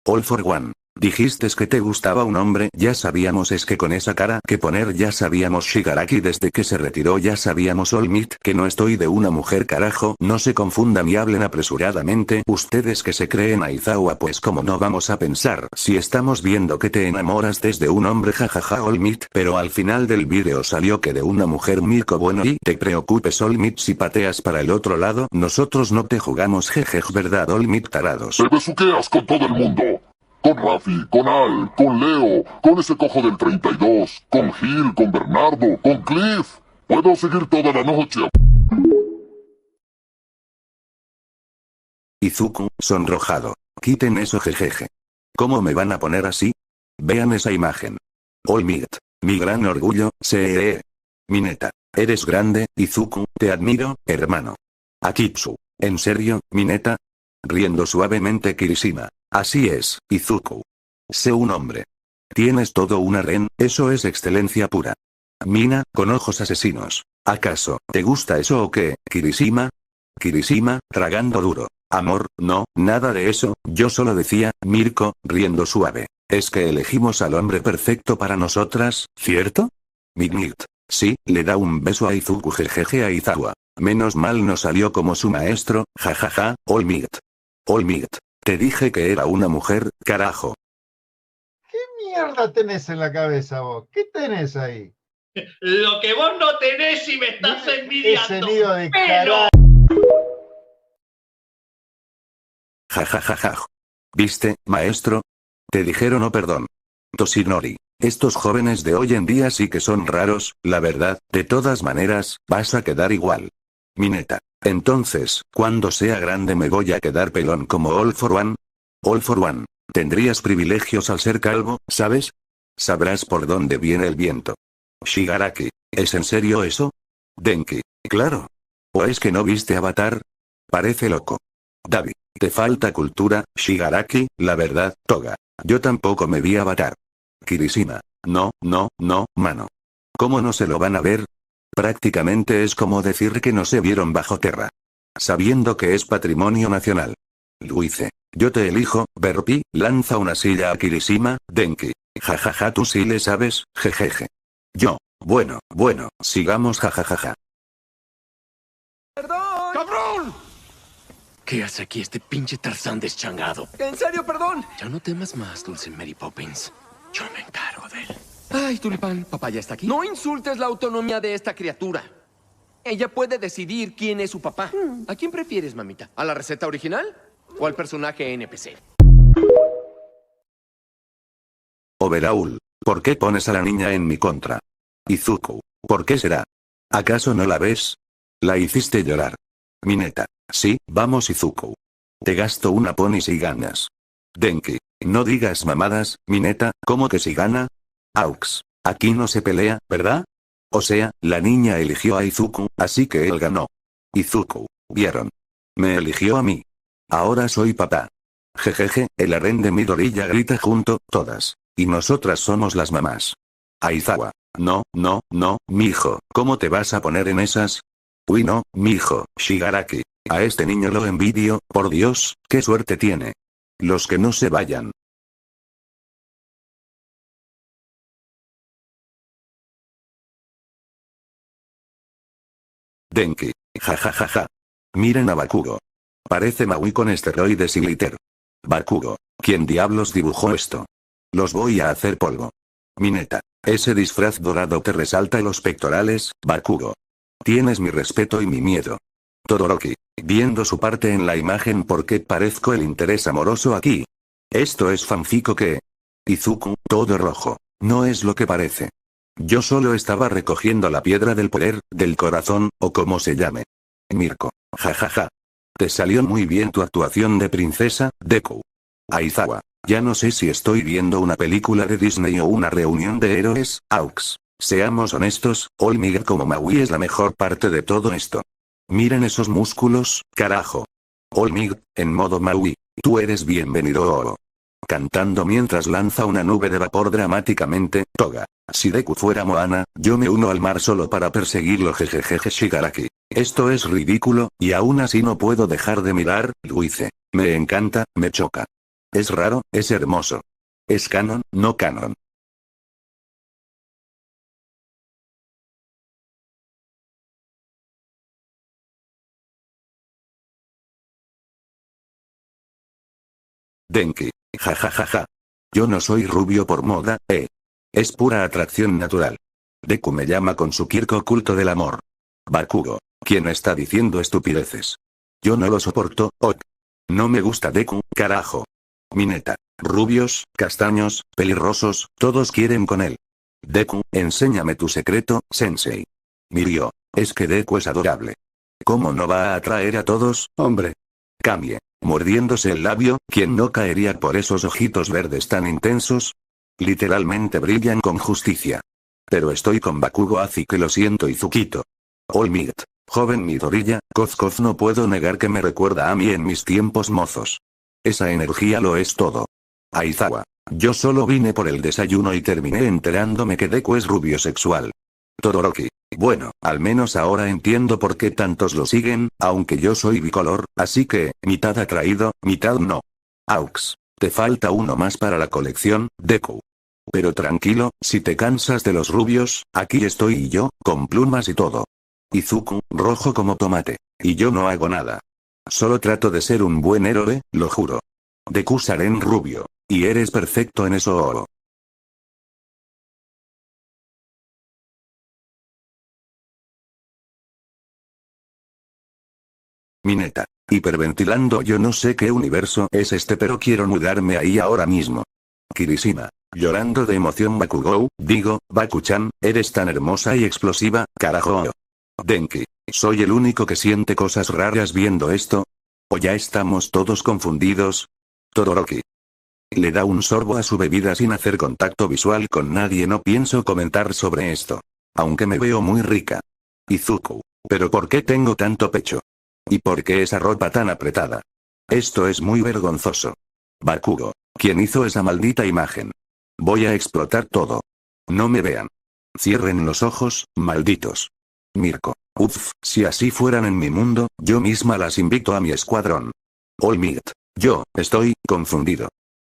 All for One. Dijiste que te gustaba un hombre, ya sabíamos, es que con esa cara que poner ya sabíamos. Shigaraki, desde que se retiró ya sabíamos. All Might, que no estoy de una mujer, carajo, no se confundan y hablen apresuradamente. Ustedes que se creen Aizawa, pues como no vamos a pensar si estamos viendo que te enamoras desde un hombre, jajaja. All Might, pero al final del vídeo salió que de una mujer. Mirko, bueno, y te preocupes All Might, si pateas para el otro lado, nosotros no te jugamos, jejej, verdad All Might, tarados.
Te besuqueas con todo el mundo. Con Rafi, con Al, con Leo, con ese cojo del 32, con Gil, con Bernardo, con Cliff. Puedo seguir toda la noche.
Izuku, sonrojado. Quiten eso, jejeje. ¿Cómo me van a poner así? Vean esa imagen. All Might. Mi gran orgullo, Mineta. Eres grande, Izuku, te admiro, hermano. Akitsu. ¿En serio, Mineta? Riendo suavemente Kirishima. Así es, Izuku. Sé un hombre. Tienes todo una ren, eso es excelencia pura. Mina, con ojos asesinos. ¿Acaso, te gusta eso o qué, Kirishima? Kirishima, tragando duro. Amor, no, nada de eso, yo solo decía, Mirko, riendo suave. Es que elegimos al hombre perfecto para nosotras, ¿cierto? Midnight. Sí, le da un beso a Izuku, jejeje, a Aizawa. Menos mal no salió como su maestro, jajaja, All Might. All Might. Te dije que era una mujer, carajo.
¿Qué mierda tenés en la cabeza vos? ¿Qué tenés ahí?
Lo que vos no tenés y me estás envidiando.
Ese nido de
pero...
Jajajaja. ¿Viste, maestro? Te dijeron oh perdón. Toshinori. Estos jóvenes de hoy en día sí que son raros, la verdad, de todas maneras, vas a quedar igual. Mineta. Entonces, cuando sea grande me voy a quedar pelón como All for One. All for One. Tendrías privilegios al ser calvo, ¿sabes? Sabrás por dónde viene el viento. Shigaraki. ¿Es en serio eso? Denki. Claro. ¿O es que no viste Avatar? Parece loco. Davi. Te falta cultura, Shigaraki, la verdad, Toga. Yo tampoco me vi Avatar. Kirishima. No, mano. ¿Cómo no se lo van a ver? Prácticamente es como decir que no se vieron bajo tierra. Sabiendo que es patrimonio nacional. Luice. Yo te elijo, Berpi, lanza una silla a Kirishima, Denki. Jajaja, tú sí le sabes, jejeje. Yo. Bueno, sigamos jajajaja.
¡Perdón!
¡Cabrón!
¿Qué hace aquí este pinche Tarzán deschangado?
¡En serio, perdón!
Ya no temas más, dulce Mary Poppins. Yo me encargo de él. Ay, Tulipán, papá ya está aquí.
No insultes la autonomía de esta criatura. Ella puede decidir quién es su papá.
¿A quién prefieres, mamita? ¿A la receta original o al personaje NPC?
Overhaul. ¿Por qué pones a la niña en mi contra? Izuku. ¿Por qué será? ¿Acaso no la ves? La hiciste llorar. Mineta. Sí, vamos Izuku. Te gasto una pony si ganas. Denki. No digas mamadas, Mineta, ¿cómo que si gana? Aux. Aquí no se pelea, ¿verdad? O sea, la niña eligió a Izuku, así que él ganó. Izuku. ¿Vieron? Me eligió a mí. Ahora soy papá. Jejeje, el harén de Midoriya grita junto, todas. Y nosotras somos las mamás. Aizawa. No, mijo, ¿cómo te vas a poner en esas? Uy no, mijo, Shigaraki. A este niño lo envidio, por Dios, qué suerte tiene. Los que no se vayan. Denki. Jajajaja. Miren a Bakugo. Parece Maui con esteroides y glitter. Bakugo. ¿Quién diablos dibujó esto? Los voy a hacer polvo. Mineta. Ese disfraz dorado te resalta los pectorales, Bakugo. Tienes mi respeto y mi miedo. Todoroki. Viendo su parte en la imagen, ¿por qué parezco el interés amoroso aquí? Esto es fanfic ¿o qué? Izuku, todo rojo. No es lo que parece. Yo solo estaba recogiendo la piedra del poder, del corazón, o como se llame. Mirko. Jajaja. Te salió muy bien tu actuación de princesa, Deku. Aizawa. Ya no sé si estoy viendo una película de Disney o una reunión de héroes, Aux. Seamos honestos, All Might como Maui es la mejor parte de todo esto. Miren esos músculos, carajo. All Might, en modo Maui, tú eres bienvenido. Cantando mientras lanza una nube de vapor dramáticamente, Toga. Si Deku fuera Moana, yo me uno al mar solo para perseguirlo jejejeje Shigaraki. Esto es ridículo, y aún así no puedo dejar de mirar, Luice. Me encanta, me choca. Es raro, es hermoso. Es canon, no canon. Denki. Jajajaja. Yo no soy rubio por moda, Es pura atracción natural. Deku me llama con su quirk oculto del amor. Bakugo. ¿Quién está diciendo estupideces? Yo no lo soporto, ok. No me gusta Deku, carajo. Mineta. Rubios, castaños, pelirrosos, todos quieren con él. Deku, enséñame tu secreto, sensei. Mirio. Es que Deku es adorable. ¿Cómo no va a atraer a todos, hombre? Cambie. Mordiéndose el labio, ¿quién no caería por esos ojitos verdes tan intensos? Literalmente brillan con justicia. Pero estoy con Bakugo así que lo siento Izukito. All Might. Joven Midoriya, Koz no puedo negar que me recuerda a mí en mis tiempos mozos. Esa energía lo es todo. Aizawa. Yo solo vine por el desayuno y terminé enterándome que Deku es rubio sexual. Todoroki. Bueno, al menos ahora entiendo por qué tantos lo siguen, aunque yo soy bicolor, así que, mitad atraído, mitad no. Aux. Te falta uno más para la colección, Deku. Pero tranquilo, si te cansas de los rubios, aquí estoy y yo, con plumas y todo. Izuku, rojo como tomate. Y yo no hago nada. Solo trato de ser un buen héroe, lo juro. Deku Saren rubio. Y eres perfecto en eso. Mineta. Hiperventilando yo no sé qué universo es este pero quiero mudarme ahí ahora mismo. Kirishima. Llorando de emoción Bakugou, digo, Baku-chan, eres tan hermosa y explosiva, carajo. Denki. ¿Soy el único que siente cosas raras viendo esto? ¿O ya estamos todos confundidos? Todoroki. Le da un sorbo a su bebida sin hacer contacto visual con nadie. No pienso comentar sobre esto. Aunque me veo muy rica. Izuku. ¿Pero por qué tengo tanto pecho? ¿Y por qué esa ropa tan apretada? Esto es muy vergonzoso. Bakugo. ¿Quién hizo esa maldita imagen? Voy a explotar todo. No me vean. Cierren los ojos, malditos. Mirko. Uff, si así fueran en mi mundo, yo misma las invito a mi escuadrón. All Might. Yo, estoy confundido.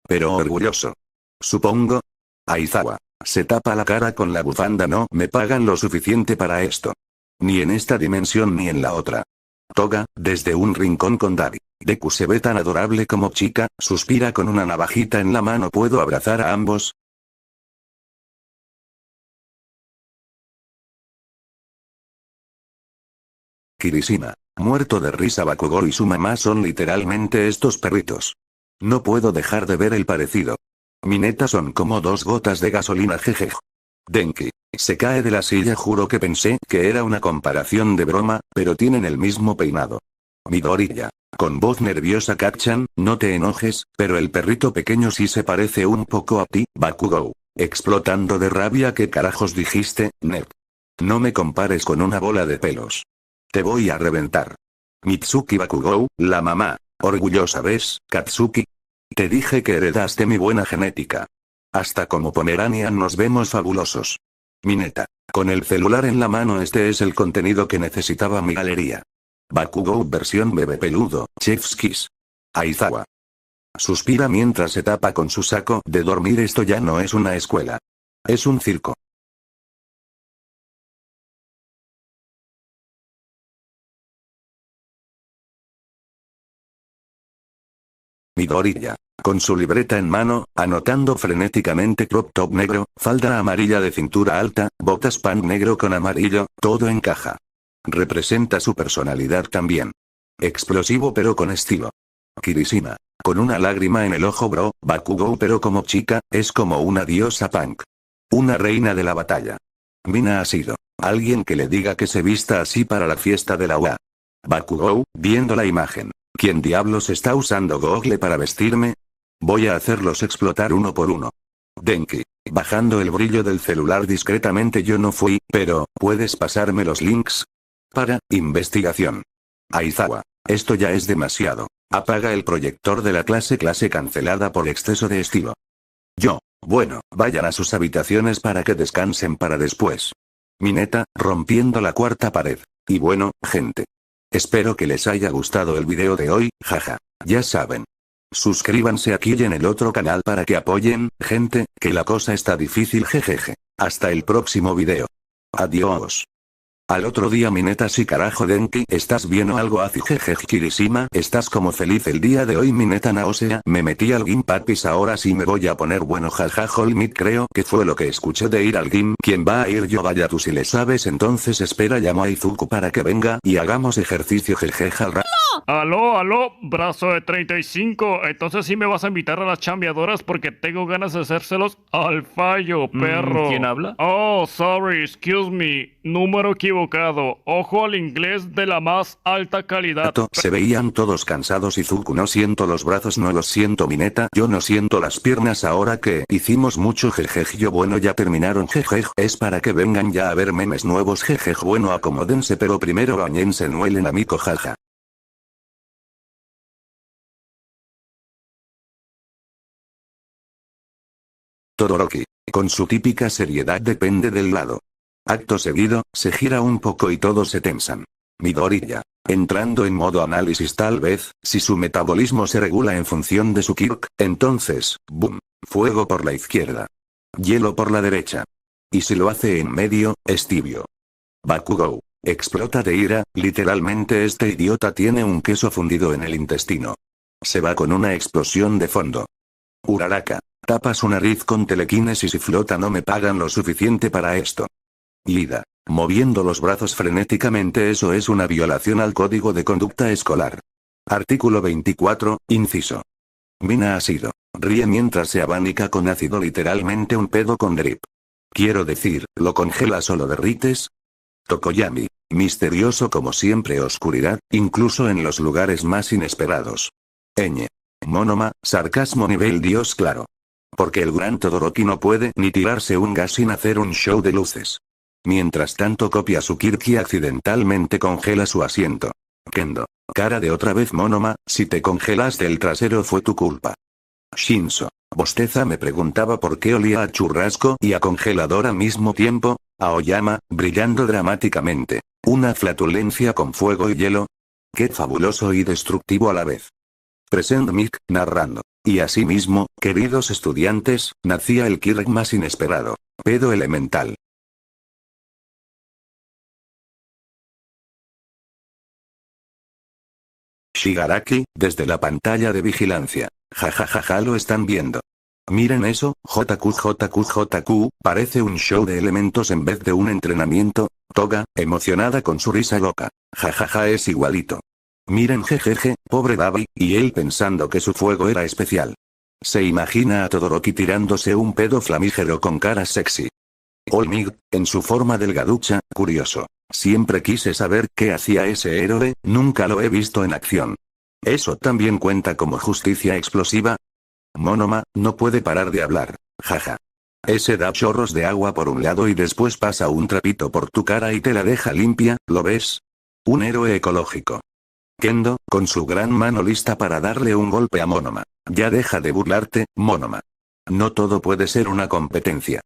Pero orgulloso. Supongo. Aizawa. Se tapa la cara con la bufanda. No me pagan lo suficiente para esto. Ni en esta dimensión ni en la otra. Toga, desde un rincón con Dabi. Deku se ve tan adorable como chica, suspira con una navajita en la mano. ¿Puedo abrazar a ambos? Kirishima. Muerto de risa. Bakugou y su mamá son literalmente estos perritos. No puedo dejar de ver el parecido. Mi neta son como dos gotas de gasolina. Jeje. Denki. Se cae de la silla. Juro que pensé que era una comparación de broma, pero tienen el mismo peinado. Midoriya. Con voz nerviosa. Kat-chan, no te enojes, pero el perrito pequeño sí se parece un poco a ti, Bakugou. Explotando de rabia. ¿Qué carajos dijiste, Ned? No me compares con una bola de pelos. Te voy a reventar. Mitsuki. Bakugou, la mamá. Orgullosa. ¿Ves, Katsuki? Te dije que heredaste mi buena genética. Hasta como Pomeranian nos vemos fabulosos. Mi neta. Con el celular en la mano. Este es el contenido que necesitaba mi galería. Bakugou versión bebé peludo, Chef's Kiss. Aizawa. Suspira mientras se tapa con su saco de dormir. Esto ya no es una escuela. Es un circo. Midoriya. Con su libreta en mano, anotando frenéticamente. Crop top negro, falda amarilla de cintura alta, botas pant negro con amarillo, todo encaja. Representa su personalidad también. Explosivo pero con estilo. Kirishima. Con una lágrima en el ojo. Bro, Bakugou pero como chica, es como una diosa punk. Una reina de la batalla. Mina ha sido. Alguien que le diga que se vista así para la fiesta de la UA. Bakugou, viendo la imagen. ¿Quién diablos está usando Google para vestirme? Voy a hacerlos explotar uno por uno. Denki. Bajando el brillo del celular discretamente. Yo no fui, pero, ¿puedes pasarme los links? Para, investigación. Aizawa. Esto ya es demasiado. Apaga el proyector de la clase cancelada por exceso de estilo. Yo. Bueno, vayan a sus habitaciones para que descansen para después. Mi neta, rompiendo la cuarta pared. Y bueno, gente. Espero que les haya gustado el video de hoy, jaja. Ya saben. Suscríbanse aquí y en el otro canal para que apoyen, gente, que la cosa está difícil. Jejeje. Hasta el próximo video. Adiós. Al otro día. Mi neta. Sí, carajo. Denki, ¿estás bien o algo así? Jeje. Kirishima, ¿estás como feliz el día de hoy? Mi neta. Náusea. Me metí al gym, papis. Ahora sí me voy a poner bueno. Jaja. All Might. Creo que fue lo que escuché de ir al gym. ¿Quién va a ir? Yo. Vaya tú si le sabes. Entonces espera, llamo a Izuku para que venga y hagamos ejercicio. Jeje.
Aló, brazo de 35. Entonces sí me vas a invitar a las chambeadoras porque tengo ganas de hacérselos al fallo, perro.
¿Quién habla?
Oh, sorry, excuse me. Número equivocado. Ojo al inglés de la más alta calidad.
Se veían todos cansados. Izuku. No siento los brazos. No los siento, mi neta. Yo no siento las piernas ahora que hicimos mucho. Jeje. Yo. Bueno, ya terminaron. Jeje. Es para que vengan ya a ver memes nuevos. Jeje. Bueno, acomódense, pero primero bañense. No huelen a mico. Jaja. Todoroki. Con su típica seriedad. Depende del lado. Acto seguido, se gira un poco y todos se tensan. Midoriya. Entrando en modo análisis. Tal vez, si su metabolismo se regula en función de su Kirk, entonces, boom. Fuego por la izquierda. Hielo por la derecha. Y si lo hace en medio, es tibio. Bakugou. Explota de ira. Literalmente este idiota tiene un queso fundido en el intestino. Se va con una explosión de fondo. Uraraka. Tapa su nariz con telequinesis y flota. No me pagan lo suficiente para esto. Ida. Moviendo los brazos frenéticamente. Eso es una violación al código de conducta escolar. Artículo 24, inciso Mina ácido. Ríe mientras se abanica con ácido, literalmente un pedo con drip. Quiero decir, ¿lo congelas o lo derrites? Tokoyami. Misterioso como siempre, oscuridad, incluso en los lugares más inesperados. Ñ. Monoma, sarcasmo nivel Dios claro. Porque el gran Todoroki no puede ni tirarse un gas sin hacer un show de luces. Mientras tanto copia su Kirki accidentalmente congela su asiento. Kendo. Cara de otra vez Monoma, si te congelaste el trasero fue tu culpa. Shinzo. Bosteza me preguntaba por qué olía a churrasco y a congelador al mismo tiempo. Aoyama, brillando dramáticamente. Una flatulencia con fuego y hielo. Qué fabuloso y destructivo a la vez. Present Mic, narrando. Y asimismo, queridos estudiantes, nacía el Kirk más inesperado. Pedo elemental. Shigaraki, desde la pantalla de vigilancia. Jajajaja, lo están viendo. Miren eso, JQ, parece un show de elementos en vez de un entrenamiento. Toga, emocionada con su risa loca. Jajaja, es igualito. Miren jejeje, pobre Dabi, y él pensando que su fuego era especial. Se imagina a Todoroki tirándose un pedo flamígero con cara sexy. Olmig, en su forma delgaducha, curioso. Siempre quise saber qué hacía ese héroe, nunca lo he visto en acción. ¿Eso también cuenta como justicia explosiva? Monoma, no puede parar de hablar. Jaja. Ese da chorros de agua por un lado y después pasa un trapito por tu cara y te la deja limpia, ¿lo ves? Un héroe ecológico. Kendo, con su gran mano lista para darle un golpe a Monoma. Ya deja de burlarte, Monoma. No todo puede ser una competencia.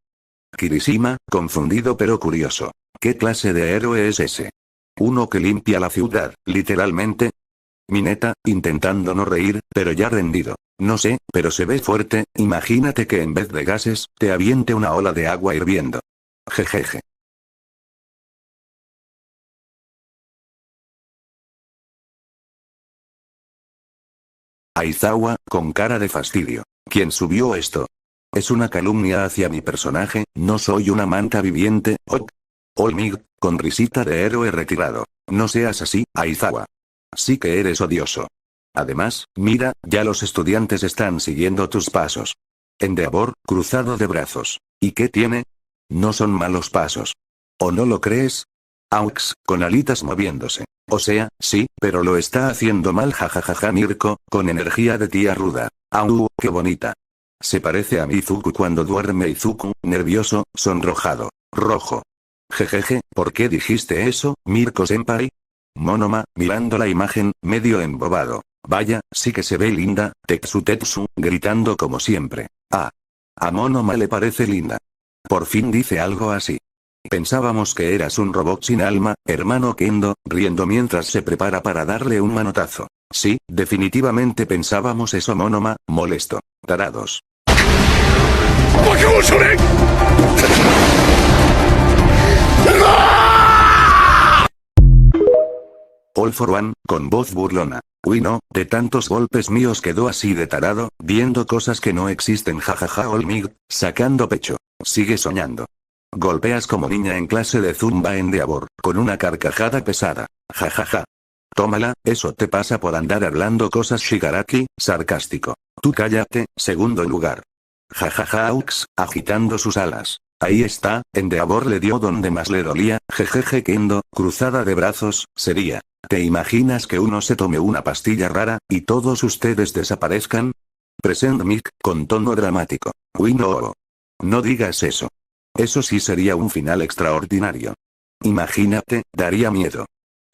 Kirishima, confundido pero curioso. ¿Qué clase de héroe es ese? ¿Uno que limpia la ciudad, literalmente? Mineta, intentando no reír, pero ya rendido. No sé, pero se ve fuerte, imagínate que en vez de gases, te aviente una ola de agua hirviendo. Jejeje. Aizawa, con cara de fastidio. ¿Quién subió esto? Es una calumnia hacia mi personaje, no soy una manta viviente, ok. Olmig, con risita de héroe retirado. No seas así, Aizawa. Sí que eres odioso. Además, mira, ya los estudiantes están siguiendo tus pasos. Endeavor, cruzado de brazos. ¿Y qué tiene? No son malos pasos. ¿O no lo crees? Aux, con alitas moviéndose. O sea, sí, pero lo está haciendo mal, jajajaja. Mirko, con energía de tía ruda. Au, qué bonita. Se parece a Mizuku cuando duerme. Izuku, nervioso, sonrojado. Rojo. Jejeje, ¿por qué dijiste eso, Mirko-senpai? Monoma, mirando la imagen, medio embobado. Vaya, sí que se ve linda. Tetsu, gritando como siempre. Ah. A Monoma le parece linda. Por fin dice algo así. Pensábamos que eras un robot sin alma, hermano Kendo, riendo mientras se prepara para darle un manotazo. Sí, definitivamente pensábamos eso. Monoma, molesto. Tarados. All for One, con voz burlona. Uy no, de tantos golpes míos quedó así de tarado, viendo cosas que no existen. Jajaja. Olmig, sacando pecho. Sigue soñando. Golpeas como niña en clase de zumba. Endeavor, con una carcajada pesada. Jajaja. Tómala, eso te pasa por andar hablando cosas. Shigaraki, sarcástico. Tú cállate, segundo lugar. Jajaja. Aux, agitando sus alas. Ahí está, Endeavor le dio donde más le dolía. Jejeje. Kendo, cruzada de brazos, sería. ¿Te imaginas que uno se tome una pastilla rara, y todos ustedes desaparezcan? Present Mic, con tono dramático. Uy no. No digas eso. Eso sí sería un final extraordinario. Imagínate, daría miedo.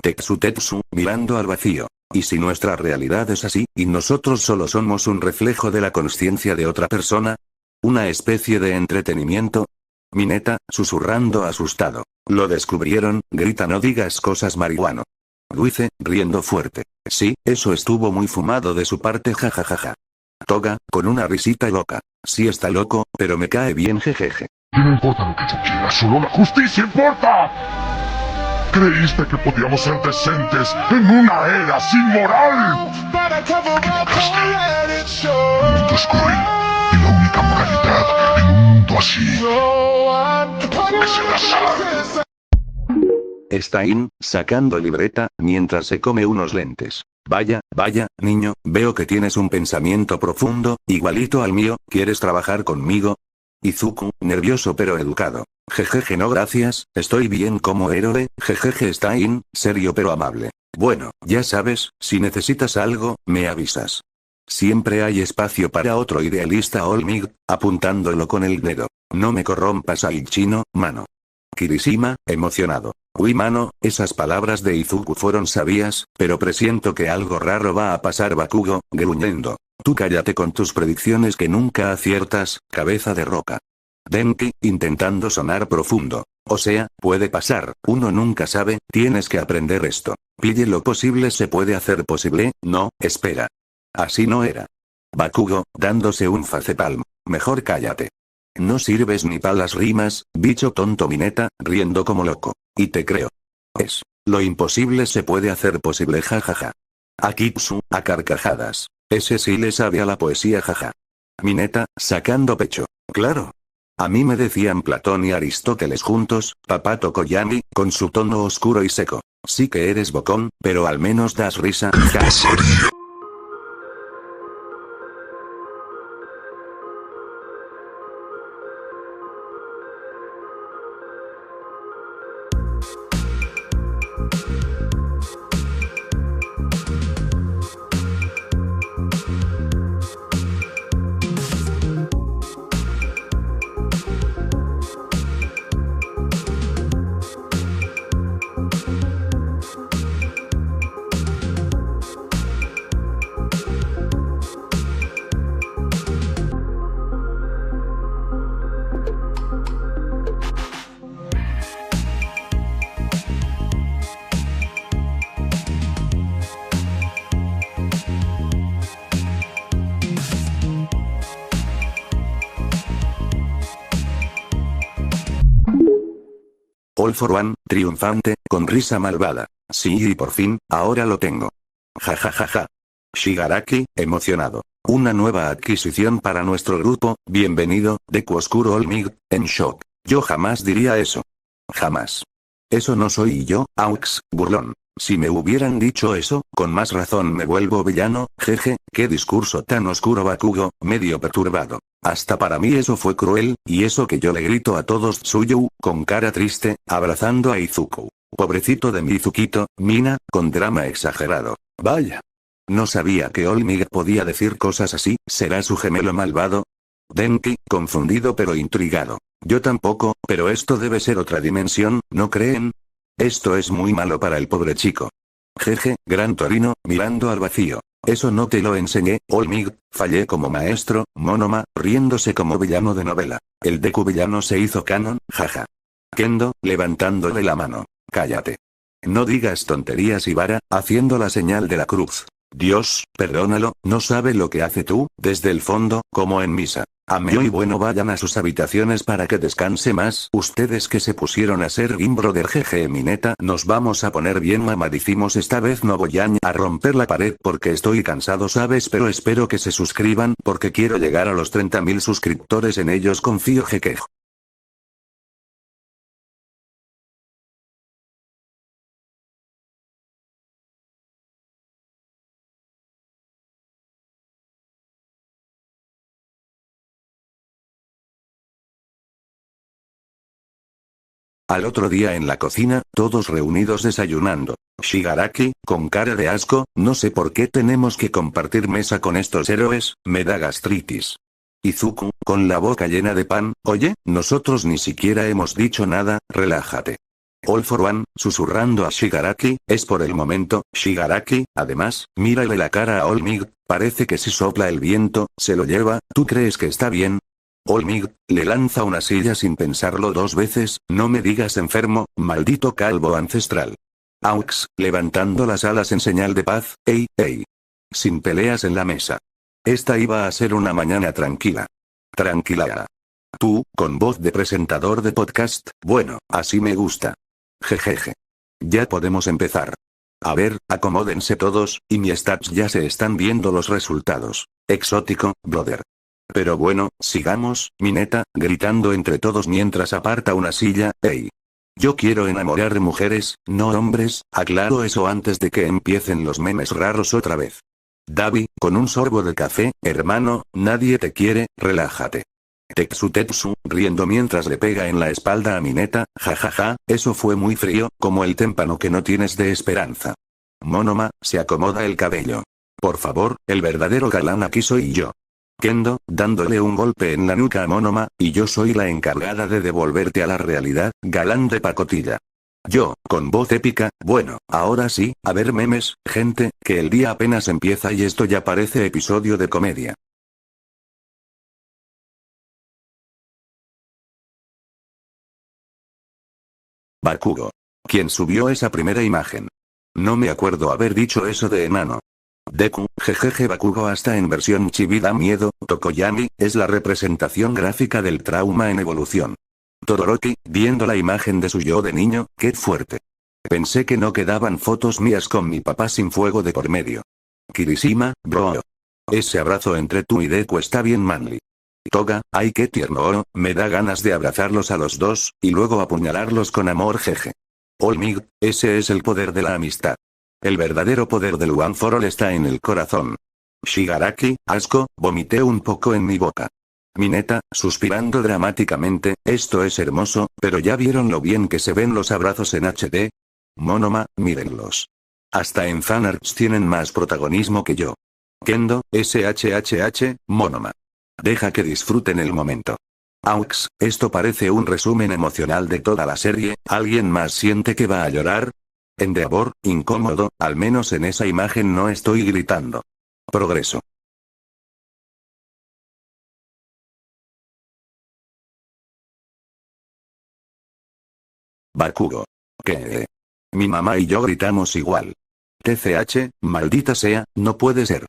Tetsu, mirando al vacío. ¿Y si nuestra realidad es así, y nosotros solo somos un reflejo de la consciencia de otra persona? ¿Una especie de entretenimiento? Mineta, susurrando asustado. Lo descubrieron, grita. No digas cosas, marihuano. Luice, riendo fuerte. Sí, eso estuvo muy fumado de su parte. Jajajaja. Toga, con una risita loca. Sí está loco, pero me cae bien. Jejeje.
No importa lo que yo quiera, solo la justicia importa. Creíste que podíamos ser decentes en una era sin moral. El mundo es cruel y la única moralidad en un mundo así es el azar.
Stein, sacando libreta, mientras se come unos lentes. Vaya, niño, veo que tienes un pensamiento profundo, igualito al mío, ¿quieres trabajar conmigo? Izuku, nervioso pero educado. Jejeje, no gracias, estoy bien como héroe, jejeje, está serio pero amable. Bueno, ya sabes, si necesitas algo, me avisas. Siempre hay espacio para otro idealista, All Might, apuntándolo con el dedo. No me corrompas al chino, mano. Kirishima, emocionado. Uy, mano, esas palabras de Izuku fueron sabias, pero presiento que algo raro va a pasar. Bakugo, gruñendo. Tú cállate con tus predicciones que nunca aciertas, cabeza de roca. Denki, intentando sonar profundo. O sea, puede pasar, uno nunca sabe, tienes que aprender esto. Pille lo posible se puede hacer posible, no, espera. Así no era. Bakugo, dándose un facepalm. Mejor cállate. No sirves ni para las rimas, bicho tonto. Mineta, riendo como loco. Y te creo. Lo imposible se puede hacer posible, jajaja. Akitsu, a carcajadas. Ese sí le sabe a la poesía, jaja. Mineta, sacando pecho. Claro. A mí me decían Platón y Aristóteles juntos, papá Tokoyami, con su tono oscuro y seco. Sí que eres bocón, pero al menos das risa. Ja. All for One, triunfante, con risa malvada. Sí, y por fin, ahora lo tengo. Ja ja ja ja. Shigaraki, emocionado. Una nueva adquisición para nuestro grupo, bienvenido, Deku Oscuro. All Might, en shock. Yo jamás diría eso. Jamás. Eso no soy yo, Aux, burlón. Si me hubieran dicho eso, con más razón me vuelvo villano, jeje, qué discurso tan oscuro. Bakugo, medio perturbado. Hasta para mí eso fue cruel, y eso que yo le grito a todos. Tsuyu, con cara triste, abrazando a Izuku. Pobrecito de mi Izukito, Mina, con drama exagerado. Vaya. No sabía que All Might podía decir cosas así, ¿será su gemelo malvado? Denki, confundido pero intrigado. Yo tampoco, pero esto debe ser otra dimensión, ¿no creen? Esto es muy malo para el pobre chico. Jeje, Gran Torino, mirando al vacío. Eso no te lo enseñé, All Might, fallé como maestro, Monoma, riéndose como villano de novela. El Deku villano se hizo canon, jaja. Kendo, levantándole la mano. Cállate. No digas tonterías. Ibara, haciendo la señal de la cruz. Dios, perdónalo, no sabe lo que hace tú, desde el fondo, como en misa. Ameo y bueno, vayan a sus habitaciones para que descanse más. Ustedes que se pusieron a ser Game Brother, jeje. Mineta, nos vamos a poner bien mamadísimos. Esta vez no voy a romper la pared porque estoy cansado, ¿sabes? Pero espero que se suscriban porque quiero llegar a los 30.000 suscriptores, en ellos confío, jeque. Al otro día en la cocina, todos reunidos desayunando. Shigaraki, con cara de asco, no sé por qué tenemos que compartir mesa con estos héroes, me da gastritis. Izuku, con la boca llena de pan, oye, nosotros ni siquiera hemos dicho nada, relájate. All for One, susurrando a Shigaraki, es por el momento, Shigaraki, además, mírale la cara a All Might, parece que si sopla el viento, se lo lleva, ¿tú crees que está bien? All Might, le lanza una silla sin pensarlo dos veces, no me digas enfermo, maldito calvo ancestral. Aux, levantando las alas en señal de paz, ey. Sin peleas en la mesa. Esta iba a ser una mañana tranquila. Tranquila. Tú, con voz de presentador de podcast, bueno, así me gusta. Jejeje. Ya podemos empezar. A ver, acomódense todos, y mi stats ya se están viendo los resultados. Exótico, brother. Pero bueno, sigamos, Mineta, gritando entre todos mientras aparta una silla, ey. Yo quiero enamorar mujeres, no hombres, aclaro eso antes de que empiecen los memes raros otra vez. Davi, con un sorbo de café, hermano, nadie te quiere, relájate. Tetsu, riendo mientras le pega en la espalda a Mineta, jajaja, eso fue muy frío, como el témpano que no tienes de esperanza. Monoma, se acomoda el cabello. Por favor, el verdadero galán aquí soy yo. Kendo, dándole un golpe en la nuca a Monoma, y yo soy la encargada de devolverte a la realidad, galán de pacotilla. Yo, con voz épica, bueno, ahora sí, a ver memes, gente, que el día apenas empieza y esto ya parece episodio de comedia. Bakugo. ¿Quién subió esa primera imagen? No me acuerdo haber dicho eso de enano. Deku, jejeje Bakugo hasta en versión chibi da miedo, Tokoyami, es la representación gráfica del trauma en evolución. Todoroki, viendo la imagen de su yo de niño, qué fuerte. Pensé que no quedaban fotos mías con mi papá sin fuego de por medio. Kirishima, bro. Ese abrazo entre tú y Deku está bien manly. Toga, ay qué tierno, me da ganas de abrazarlos a los dos, y luego apuñalarlos con amor jeje. Olmig, ese es el poder de la amistad. El verdadero poder del One for All está en el corazón. Shigaraki, asco, vomité un poco en mi boca. Mineta, suspirando dramáticamente, esto es hermoso, pero ¿ya vieron lo bien que se ven los abrazos en HD? Monoma, mírenlos. Hasta en fanarts tienen más protagonismo que yo. Kendo, SHHH, Monoma. Deja que disfruten el momento. Aux, esto parece un resumen emocional de toda la serie, ¿alguien más siente que va a llorar? Endeavor, incómodo, al menos en esa imagen no estoy gritando. Progreso. Bakugo. ¿Qué? Mi mamá y yo gritamos igual. TCH, maldita sea, no puede ser.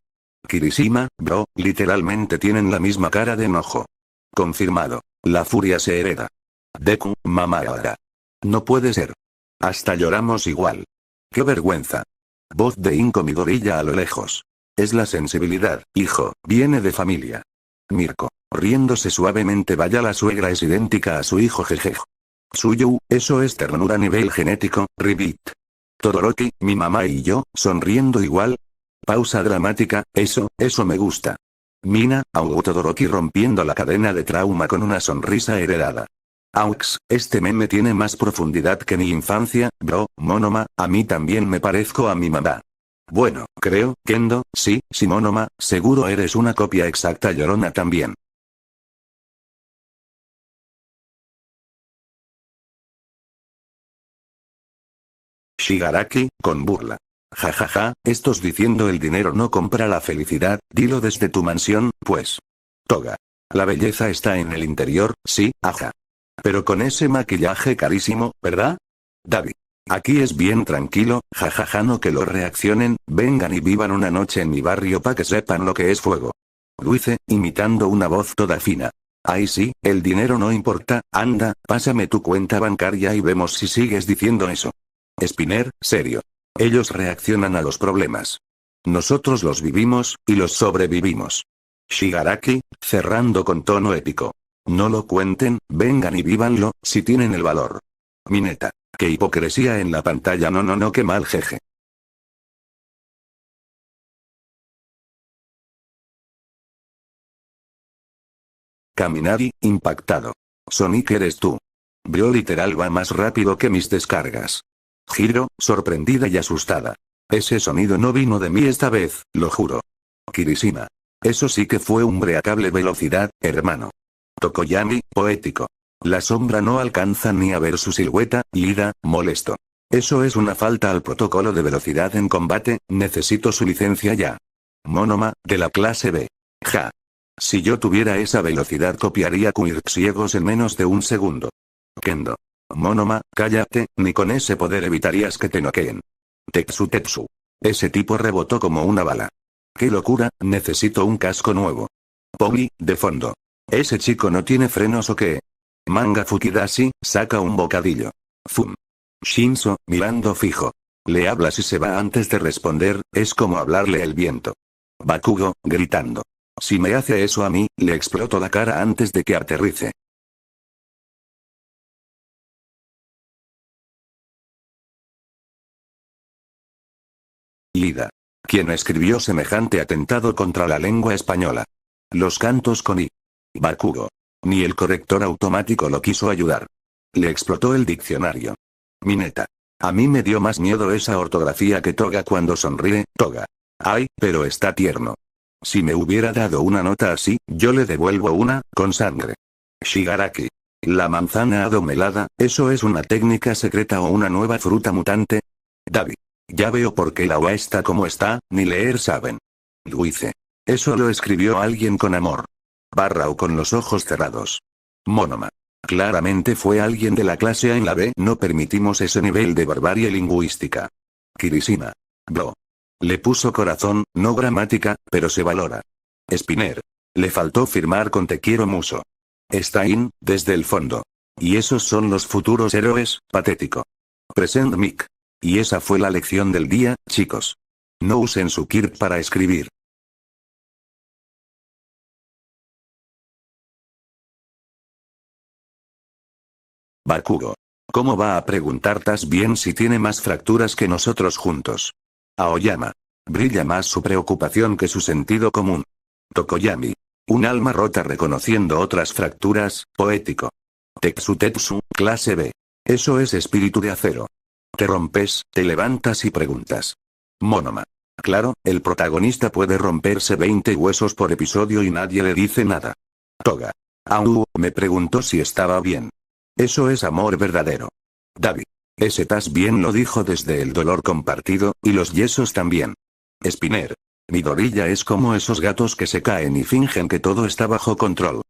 Kirishima, bro, literalmente tienen la misma cara de enojo. Confirmado. La furia se hereda. Deku, mamá ahora. No puede ser. Hasta lloramos igual. ¡Qué vergüenza! Voz de Inko Midoriya a lo lejos. Es la sensibilidad, hijo, viene de familia. Mirko, riéndose suavemente, vaya la suegra es idéntica a su hijo jeje. Suyu, eso es ternura a nivel genético, Ribit. Todoroki, mi mamá y yo, sonriendo igual. Pausa dramática, eso me gusta. Mina, Todoroki rompiendo la cadena de trauma con una sonrisa heredada. Aux, este meme tiene más profundidad que mi infancia, bro, Monoma, a mí también me parezco a mi mamá. Bueno, creo, Kendo, sí, Monoma, seguro eres una copia exacta llorona también. Shigaraki, con burla. Jajaja, estos diciendo el dinero no compra la felicidad, dilo desde tu mansión, pues. Toga. La belleza está en el interior, sí, ajá. Pero con ese maquillaje carísimo, ¿verdad? Davi. Aquí es bien tranquilo, jajaja no que lo reaccionen, vengan y vivan una noche en mi barrio pa' que sepan lo que es fuego. Luice, imitando una voz toda fina. Ay sí, el dinero no importa, anda, pásame tu cuenta bancaria y vemos si sigues diciendo eso. Spinner, serio. Ellos reaccionan a los problemas. Nosotros los vivimos, y los sobrevivimos. Shigaraki, cerrando con tono épico. No lo cuenten, vengan y vívanlo, si tienen el valor. Mineta. Qué hipocresía en la pantalla, no, qué mal jeje. Kaminari, impactado. Sonic eres tú. Bro literal va más rápido que mis descargas. Hiro, sorprendida y asustada. Ese sonido no vino de mí esta vez, lo juro. Kirishima. Eso sí que fue un breakable velocidad, hermano. Tokoyami, poético. La sombra no alcanza ni a ver su silueta, Ida, molesto. Eso es una falta al protocolo de velocidad en combate, necesito su licencia ya. Monoma, de la clase B. Ja. Si yo tuviera esa velocidad copiaría quirks ciegos en menos de un segundo. Kendo. Monoma, cállate, ni con ese poder evitarías que te noqueen. Tetsu. Ese tipo rebotó como una bala. ¡Qué locura! Necesito un casco nuevo. Poli, de fondo. ¿Ese chico no tiene frenos o qué? Manga Fukidashi, saca un bocadillo. Fum. Shinzo, mirando fijo. Le hablas y se va antes de responder, es como hablarle el viento. Bakugo, gritando. Si me hace eso a mí, le exploto la cara antes de que aterrice. Ida. ¿Quién escribió semejante atentado contra la lengua española? Los cantos con I. Bakugo. Ni el corrector automático lo quiso ayudar. Le explotó el diccionario. Mineta. A mí me dio más miedo esa ortografía que Toga cuando sonríe, Toga. Ay, pero está tierno. Si me hubiera dado una nota así, yo le devuelvo una, con sangre. Shigaraki. La manzana adomelada, ¿eso es una técnica secreta o una nueva fruta mutante? Davi. Ya veo por qué la UA está como está, ni leer saben. Luice. Eso lo escribió alguien con amor. Barrao con los ojos cerrados. Monoma. Claramente fue alguien de la clase A en la B. No permitimos ese nivel de barbarie lingüística. Kirishima. Bro. Le puso corazón, no gramática, pero se valora. Spinner. Le faltó firmar con te quiero muso. Stein, desde el fondo. Y esos son los futuros héroes, patético. Present Mic. Y esa fue la lección del día, chicos. No usen su Kirk para escribir. Bakugo. ¿Cómo va a preguntar tas bien si tiene más fracturas que nosotros juntos? Aoyama. Brilla más su preocupación que su sentido común. Tokoyami. Un alma rota reconociendo otras fracturas, poético. Tetsu, clase B. Eso es espíritu de acero. Te rompes, te levantas y preguntas. Monoma. Claro, el protagonista puede romperse 20 huesos por episodio y nadie le dice nada. Toga. Au, me preguntó si estaba bien. Eso es amor verdadero. Davi. Ese tas bien lo dijo desde el dolor compartido, y los yesos también. Spinner. Midoriya es como esos gatos que se caen y fingen que todo está bajo control.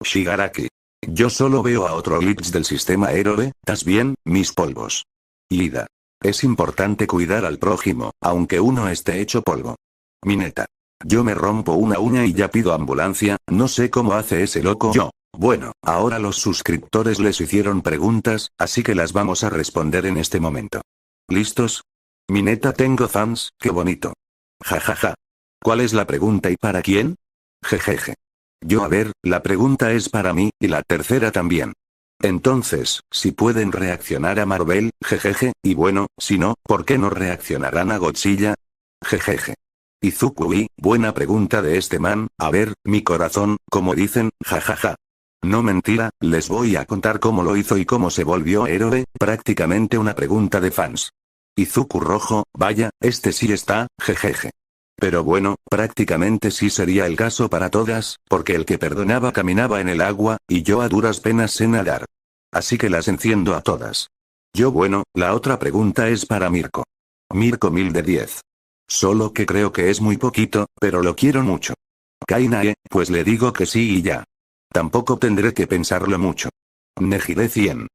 Shigaraki. Yo solo veo a otro glitch del sistema héroe, tas bien, mis polvos. Ida. Es importante cuidar al prójimo, aunque uno esté hecho polvo. Mineta. Yo me rompo una uña y ya pido ambulancia, no sé cómo hace ese loco yo. Bueno, ahora los suscriptores les hicieron preguntas, así que las vamos a responder en este momento. ¿Listos? Mineta, tengo fans, qué bonito. Jajaja. ¿Cuál es la pregunta y para quién? Jejeje. Yo a ver, la pregunta es para mí, y la tercera también. Entonces, si pueden reaccionar a Marvel, jejeje, y bueno, si no, ¿por qué no reaccionarán a Godzilla? Jejeje. Izukui, buena pregunta de este man, a ver, mi corazón, como dicen, jajaja. No mentira, les voy a contar cómo lo hizo y cómo se volvió héroe, prácticamente una pregunta de fans. Izuku rojo, vaya, este sí está, jejeje. Pero bueno, prácticamente sí sería el caso para todas, porque el que perdonaba caminaba en el agua, y yo a duras penas sé nadar. Así que las enciendo a todas. Yo bueno, la otra pregunta es para Mirko. Mirko 1000 de 10. Solo que creo que es muy poquito, pero lo quiero mucho. Kainae, pues le digo que sí y ya. Tampoco tendré que pensarlo mucho. Nejire 100.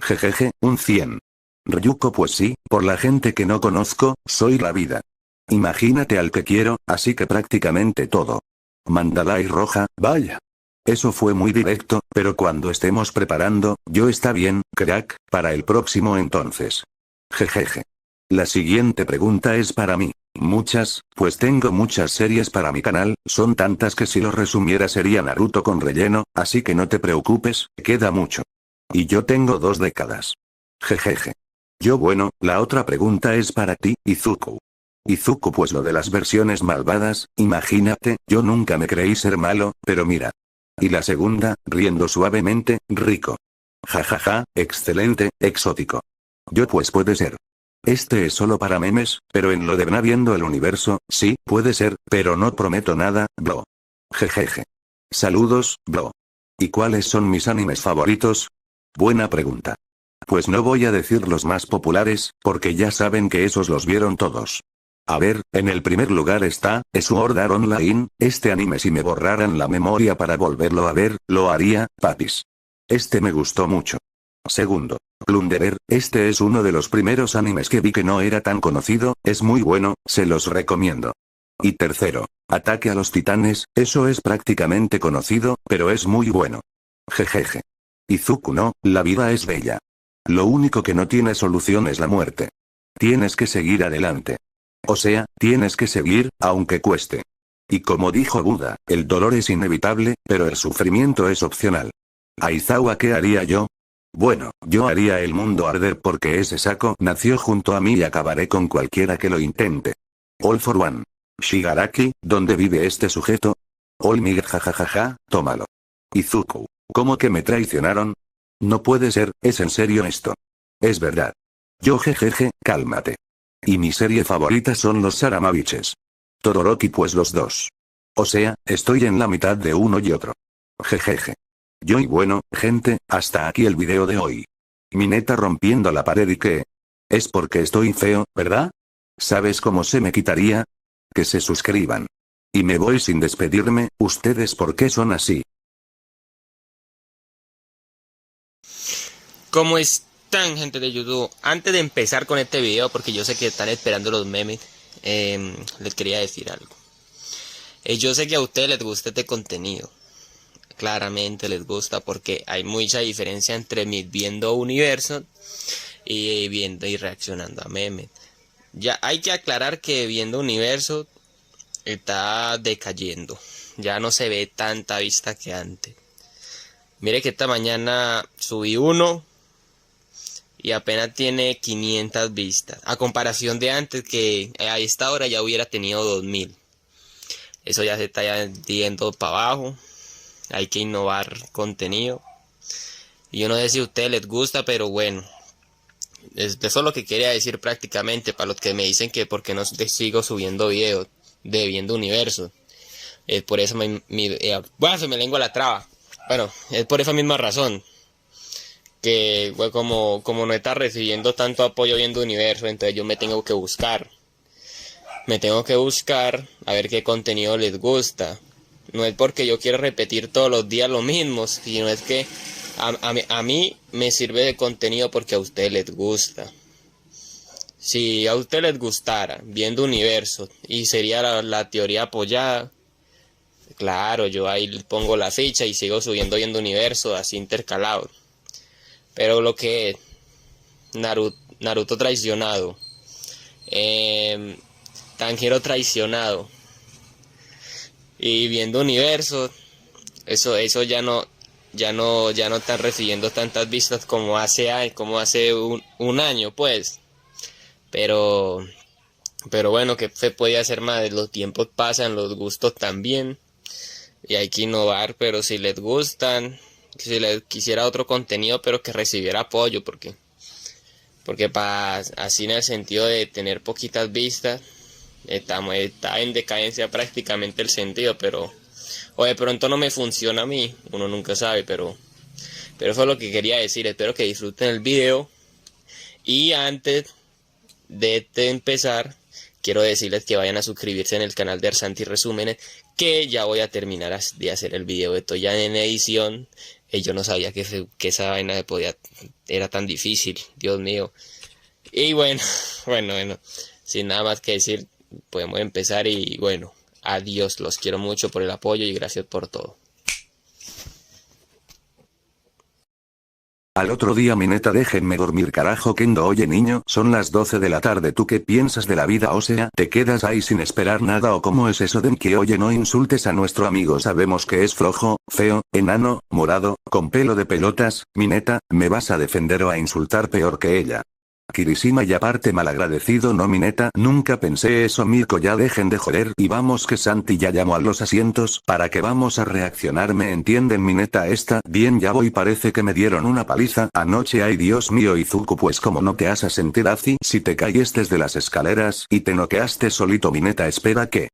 Jejeje, un 100. Ryuko pues sí, por la gente que no conozco, soy la vida. Imagínate al que quiero, así que prácticamente todo. Mandalay roja, vaya. Eso fue muy directo, pero cuando estemos preparando, yo está bien, crack, para el próximo entonces. Jejeje. La siguiente pregunta es para mí. Muchas, pues tengo muchas series para mi canal, son tantas que si lo resumiera sería Naruto con relleno, así que no te preocupes, queda mucho. Y yo tengo 2 décadas. Jejeje. Yo bueno, la otra pregunta es para ti, Izuku. Izuku pues lo de las versiones malvadas, imagínate, yo nunca me creí ser malo, pero mira. Y la segunda, riendo suavemente, rico. Jajaja, excelente, exótico. Yo pues puede ser. Este es solo para memes, pero en lo de viendo el universo, sí, puede ser, pero no prometo nada, bro. Jejeje. Saludos, bro. ¿Y cuáles son mis animes favoritos? Buena pregunta. Pues no voy a decir los más populares, porque ya saben que esos los vieron todos. A ver, en el primer lugar está, Sword Art Online, este anime si me borraran la memoria para volverlo a ver, lo haría, papis. Este me gustó mucho. Segundo, Plunderer, este es uno de los primeros animes que vi que no era tan conocido, es muy bueno, se los recomiendo. Y tercero, Ataque a los Titanes, eso es prácticamente conocido, pero es muy bueno. Jejeje. Izuku no, la vida es bella. Lo único que no tiene solución es la muerte. Tienes que seguir adelante. O sea, tienes que seguir, aunque cueste. Y como dijo Buda, el dolor es inevitable, pero el sufrimiento es opcional. Aizawa, ¿qué haría yo? Bueno, yo haría el mundo arder porque ese saco nació junto a mí y acabaré con cualquiera que lo intente. All for one. Shigaraki, ¿dónde vive este sujeto? All mig jajajaja, tómalo. Izuku, ¿cómo que me traicionaron? No puede ser, ¿es en serio esto? Es verdad. Yo jejeje, cálmate. Y mi serie favorita son los Saramaviches. Todoroki pues los dos. O sea, estoy en la mitad de uno y otro. Jejeje. Yo y bueno, gente, hasta aquí el video de hoy. Mi neta rompiendo la pared y qué. Es porque estoy feo, ¿verdad? ¿Sabes cómo se me quitaría? Que se suscriban. Y me voy sin despedirme, ¿ustedes por qué son así?
¿Cómo están, gente de YouTube? Antes de empezar con este video, porque yo sé que están esperando los memes, les quería decir algo. Yo sé que a ustedes les gusta este contenido. Claramente les gusta porque hay mucha diferencia entre mis viendo universo y viendo y reaccionando a memes. Ya hay que aclarar que viendo universo está decayendo. Ya no se ve tanta vista que antes. Mire que esta mañana subí uno y apenas tiene 500 vistas. A comparación de antes, que a esta hora ya hubiera tenido 2000. Eso ya se está yendo para abajo. Hay que innovar contenido. Y yo no sé si a ustedes les gusta, pero bueno. Eso es lo que quería decir prácticamente. Para los que me dicen que por qué no sigo subiendo videos de Viendo Universo. Es por eso bueno, se me lengua la traba. Bueno, es por esa misma razón. Que pues, como no está recibiendo tanto apoyo Viendo Universo, entonces yo me tengo que buscar. Me tengo que buscar a ver qué contenido les gusta. No es porque yo quiera repetir todos los días lo mismo, sino es que a mí me sirve de contenido porque a ustedes les gusta. Si a ustedes les gustara Viendo Universo y sería la teoría apoyada, claro, yo ahí pongo la ficha y sigo subiendo Viendo Universo así intercalado. Pero lo que es Naruto traicionado, Tanjiro traicionado y Viendo Universo, eso ya no están recibiendo tantas vistas como hace un año, pues. Pero bueno, que se puede hacer más. Los tiempos pasan, los gustos también, y hay que innovar. Pero si les gustan, si les quisiera otro contenido, pero que recibiera apoyo, porque así en el sentido de tener poquitas vistas, está en decadencia prácticamente el sentido, pero o de pronto no me funciona a mí, uno nunca sabe, pero eso es lo que quería decir. Espero que disfruten el video. Y antes de empezar, quiero decirles que vayan a suscribirse en el canal de Arsanti Resúmenes, que ya voy a terminar de hacer el video. Estoy ya en edición. Yo no sabía que esa vaina era tan difícil, Dios mío. Y bueno, sin nada más que decir, podemos empezar. Y bueno, adiós, los quiero mucho por el apoyo y gracias por todo.
Al otro día mi neta déjenme dormir carajo Kendo. Oye niño, son las 12 de la tarde. ¿Tú qué piensas de la vida? O sea, ¿te quedas ahí sin esperar nada o cómo es eso de que oye no insultes a nuestro amigo? Sabemos que es flojo, feo, enano, morado, con pelo de pelotas. Mi neta, ¿me vas a defender o a insultar peor que ella? Kirishima y aparte malagradecido. No mi neta, nunca pensé eso Mirko, ya dejen de joder y vamos que Santi ya llamó a los asientos para que vamos a reaccionar, ¿me entienden mi neta? Está bien, ya voy, parece que me dieron una paliza anoche, ay Dios mío. Izuku, pues como no te has a sentir así si te caíste desde las escaleras y te noqueaste solito mi neta? Espera, ¿qué?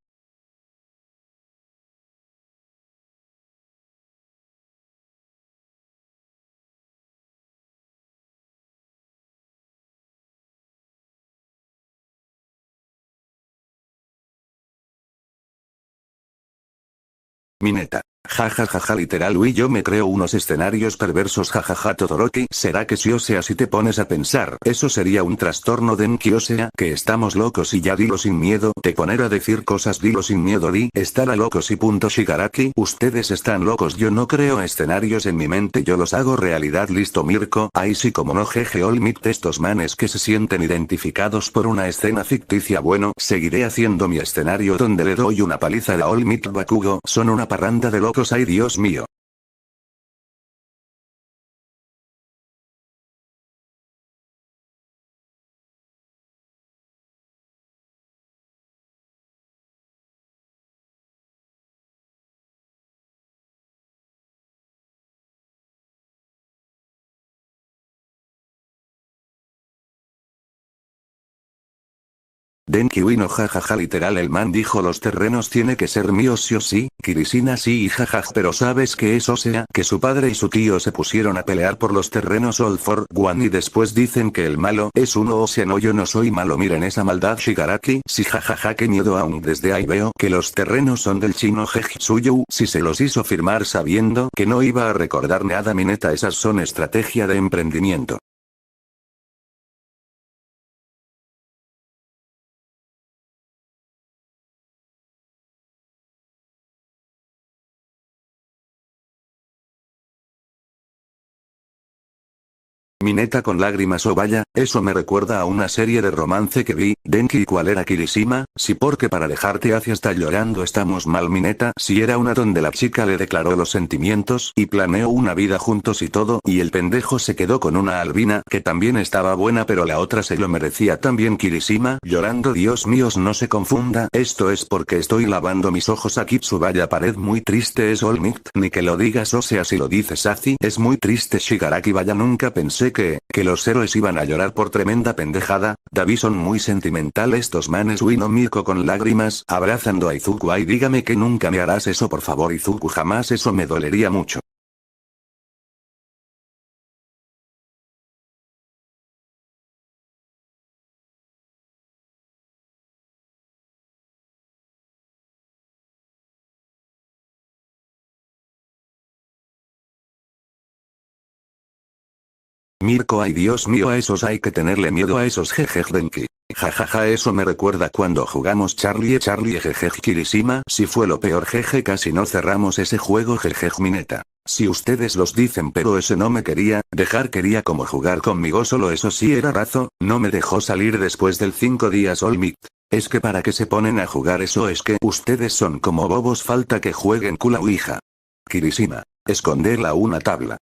Mi neta. Jajajaja, literal uy, yo me creo unos escenarios perversos, jajaja Todoroki. ¿Será que sí? O sea, si te pones a pensar, eso sería un trastorno de Enki, o sea, que estamos locos y ya dilo sin miedo, te poner a decir cosas, dilo sin miedo, estar a locos y punto. Shigaraki, ustedes están locos, yo no creo escenarios en mi mente, yo los hago realidad. Listo Mirko, ahí sí como no, jeje all might, estos manes que se sienten identificados por una escena ficticia, bueno, seguiré haciendo mi escenario donde le doy una paliza a la all might Bakugo, son una parranda de locos, ay Dios mío. Denki Uino jajaja literal el man dijo los terrenos tiene que ser míos sí o sí, Kirishima sí y jajaja pero sabes que eso sea que su padre y su tío se pusieron a pelear por los terrenos All for One y después dicen que el malo es uno o sea no yo no soy malo miren esa maldad Shigaraki sí jajaja qué miedo aún desde ahí veo que los terrenos son del chino Jejitsuyu si se los hizo firmar sabiendo que no iba a recordar nada mi neta esas son estrategia de emprendimiento. Mi neta con lágrimas oh vaya, eso me recuerda a una serie de romance que vi, Denki ¿cuál era Kirishima? Sí porque para dejarte hacia hasta llorando estamos mal mi neta si era una donde la chica le declaró los sentimientos y planeó una vida juntos y todo y el pendejo se quedó con una albina que también estaba buena pero la otra se lo merecía también Kirishima llorando Dios mío no se confunda esto es porque estoy lavando mis ojos aquí vaya pared muy triste es All Might ni que lo digas o sea si lo dices Azi es muy triste Shigaraki vaya nunca pensé que los héroes iban a llorar por tremenda pendejada, Davi son muy sentimental estos manes Wino Mirko con lágrimas, abrazando a Izuku ay dígame que nunca me harás eso por favor Izuku jamás eso me dolería mucho. Mirko ay Dios mío a esos hay que tenerle miedo a esos jejej Denki. Jajaja eso me recuerda cuando jugamos Charlie jejej Kirishima si fue lo peor jeje casi no cerramos ese juego jejej mi neta. Si ustedes los dicen pero ese no me quería quería como jugar conmigo solo eso sí era razo, no me dejó salir después del 5 días All Might. Es que para qué se ponen a jugar eso es que ustedes son como bobos falta que jueguen Kula Ouija. Kirishima, esconderla una tabla.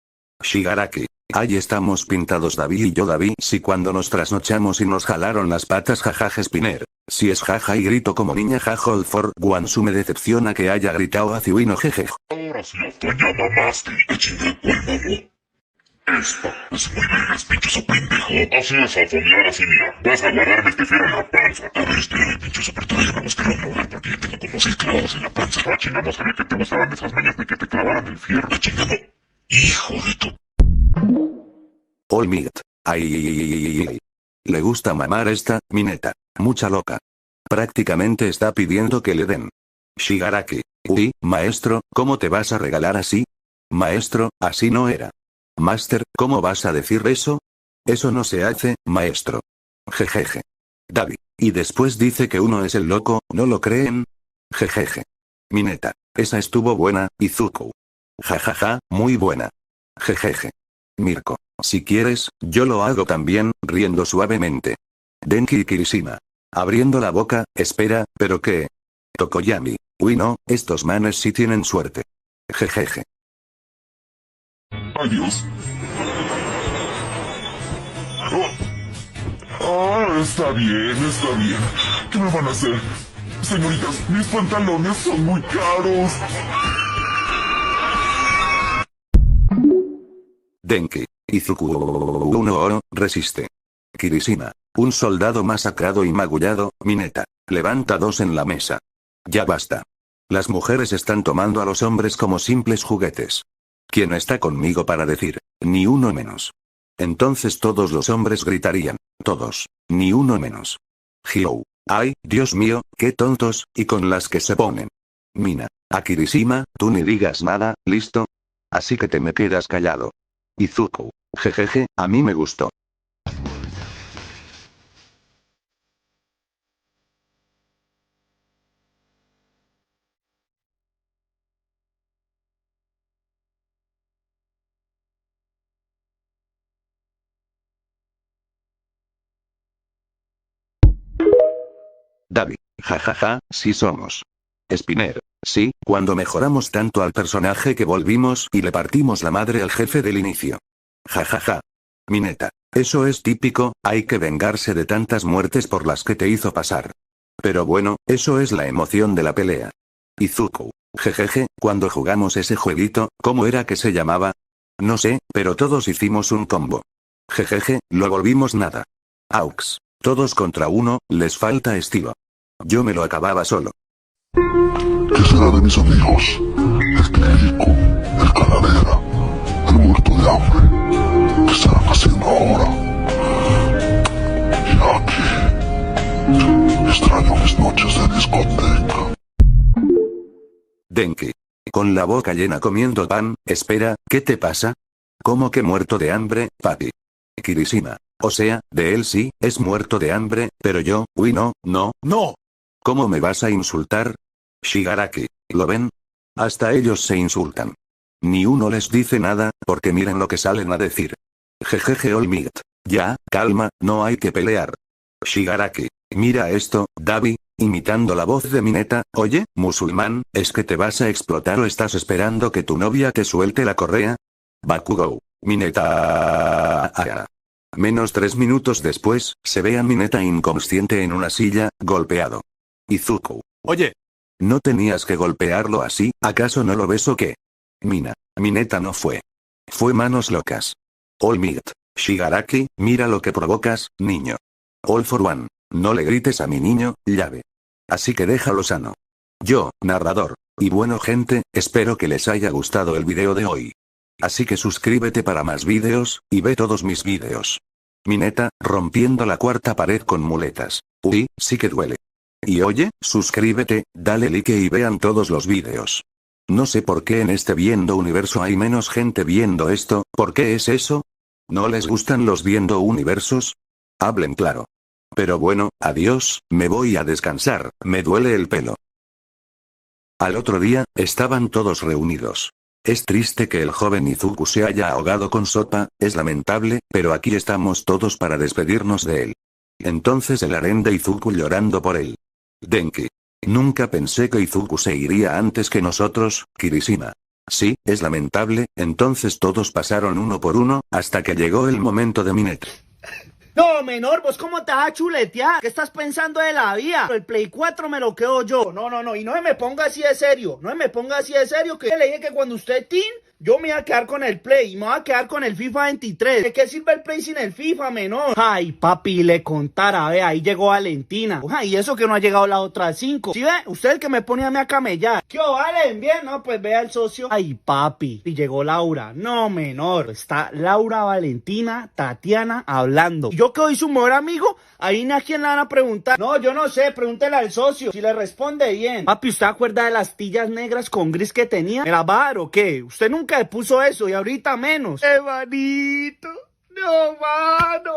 Shigaraki. Ahí estamos pintados Davi y yo Davi si cuando nos trasnochamos y nos jalaron las patas jajaja Spinner. Si es jaja y grito como niña jaja All for One me decepciona que haya gritado a Ciuino jeje.
Ahora sí hasta ya mamaste y te chingué cuál mamó. Esta es muy vergas pinchoso pendejo. Así es Alfonso y ahora sí mira, vas a guardarme este fierro en la panza. A ver espérame pinchoso pero todavía no hemos querido mover porque yo tengo como 6 clavos en la panza. Ah chingando sabía que te gustaban esas mañas de que te clavaran el fierro. Ah chingando. Hijo de tu...
All Might. Ay. Le gusta mamar esta, mi neta. Mucha loca. Prácticamente está pidiendo que le den. Shigaraki. Uy, maestro, ¿cómo te vas a regalar así? Maestro, así no era. Master, ¿cómo vas a decir eso? Eso no se hace, maestro. Jejeje. Davi. Y después dice que uno es el loco, ¿no lo creen? Jejeje. Mi neta. Esa estuvo buena, Izuku. Jajaja, muy buena. Jejeje. Mirko. Si quieres, yo lo hago también, riendo suavemente. Denki y Kirishima. Abriendo la boca, espera, ¿pero qué? Tokoyami. Uy no, estos manes sí tienen suerte. Jejeje.
Adiós. Está bien, está bien. ¿Qué me van a hacer? Señoritas, mis pantalones son muy caros.
Denki. Izuku. 1 oro, resiste. Kirishima. Un soldado masacrado y magullado, mi neta. Levanta 2 en la mesa. Ya basta. Las mujeres están tomando a los hombres como simples juguetes. ¿Quién está conmigo para decir? Ni uno menos. Entonces todos los hombres gritarían. Todos. Ni uno menos. Hyou. Ay, Dios mío, qué tontos, y con las que se ponen. Mina. A Kirishima, tú ni digas nada, ¿listo? Así que te me quedas callado. Izuku. Jejeje, a mí me gustó. Davi. Jajaja, sí somos. Spinner. Sí, cuando mejoramos tanto al personaje que volvimos y le partimos la madre al jefe del inicio. Jajaja. Mi neta. Eso es típico, hay que vengarse de tantas muertes por las que te hizo pasar. Pero bueno, eso es la emoción de la pelea. Izuku. Jejeje, cuando jugamos ese jueguito, ¿cómo era que se llamaba? No sé, pero todos hicimos un combo. Jejeje, lo volvimos nada. Aux. Todos contra uno, les falta estilo. Yo me lo acababa solo.
¿Qué será de mis amigos? El clérigo, el calavera, el muerto de hambre. ¿Qué estarán haciendo ahora? Y aquí, extraño mis noches de discoteca.
Denki. Con la boca llena comiendo pan, espera, ¿qué te pasa? ¿Cómo que muerto de hambre, papi? Kirishima. O sea, de él sí, es muerto de hambre, pero yo, uy no. ¿Cómo me vas a insultar? Shigaraki, ¿lo ven? Hasta ellos se insultan. Ni uno les dice nada, porque miren lo que salen a decir. Jejeje All Might. Ya, calma, no hay que pelear. Shigaraki, mira esto, Davi, imitando la voz de Mineta, oye, musulmán, ¿es que te vas a explotar o estás esperando que tu novia te suelte la correa? Bakugou, Mineta. Menos 3 minutos después, se ve a Mineta inconsciente en una silla, golpeado. Izuku. Oye. No tenías que golpearlo así, ¿acaso no lo ves o qué? Mineta no fue. Fue manos locas. All Might. Shigaraki, mira lo que provocas, niño. All for one. No le grites a mi niño, llave. Así que déjalo sano. Yo, narrador. Y bueno gente, espero que les haya gustado el video de hoy. Así que suscríbete para más vídeos, y ve todos mis vídeos. Mineta, rompiendo la cuarta pared con muletas. Uy, sí que duele. Y oye, suscríbete, dale like y vean todos los vídeos. No sé por qué en este viendo universo hay menos gente viendo esto, ¿por qué es eso? ¿No les gustan los viendo universos? Hablen claro. Pero bueno, adiós, me voy a descansar, me duele el pelo. Al otro día, estaban todos reunidos. Es triste que el joven Izuku se haya ahogado con sopa, es lamentable, pero aquí estamos todos para despedirnos de él. Entonces el harén de Izuku llorando por él. Denki. Nunca pensé que Izuku se iría antes que nosotros, Kirishima. Sí, es lamentable, entonces todos pasaron uno por uno, hasta que llegó el momento de Mineta.
No, menor, ¿vos cómo te vas a chuletear? ¿Qué estás pensando de la vida? El Play 4 me lo quedo yo. No, y no me ponga así de serio. Que le dije que cuando usted teen, yo me iba a quedar con el Play y me voy a quedar con el FIFA 23. ¿De qué sirve el Play sin el FIFA, menor? Ay, papi, le contara, ve, ahí llegó Valentina. Ay, y eso que no ha llegado las otras 5. ¿Sí ve? Usted es el que me pone a mí a camellar. ¿Qué valen? Bien, no, pues vea el socio. Ay, papi, y llegó Laura. No, menor, está Laura, Valentina, Tatiana hablando. Y yo que soy su mejor amigo, ahí a quién le van a preguntar. No, yo no sé, pregúntele al socio, si le responde bien. Papi, ¿usted acuerda de las tillas negras con gris que tenía? ¿Me las va a dar o qué? Usted nunca le puso eso y ahorita menos. Manito! No, mano.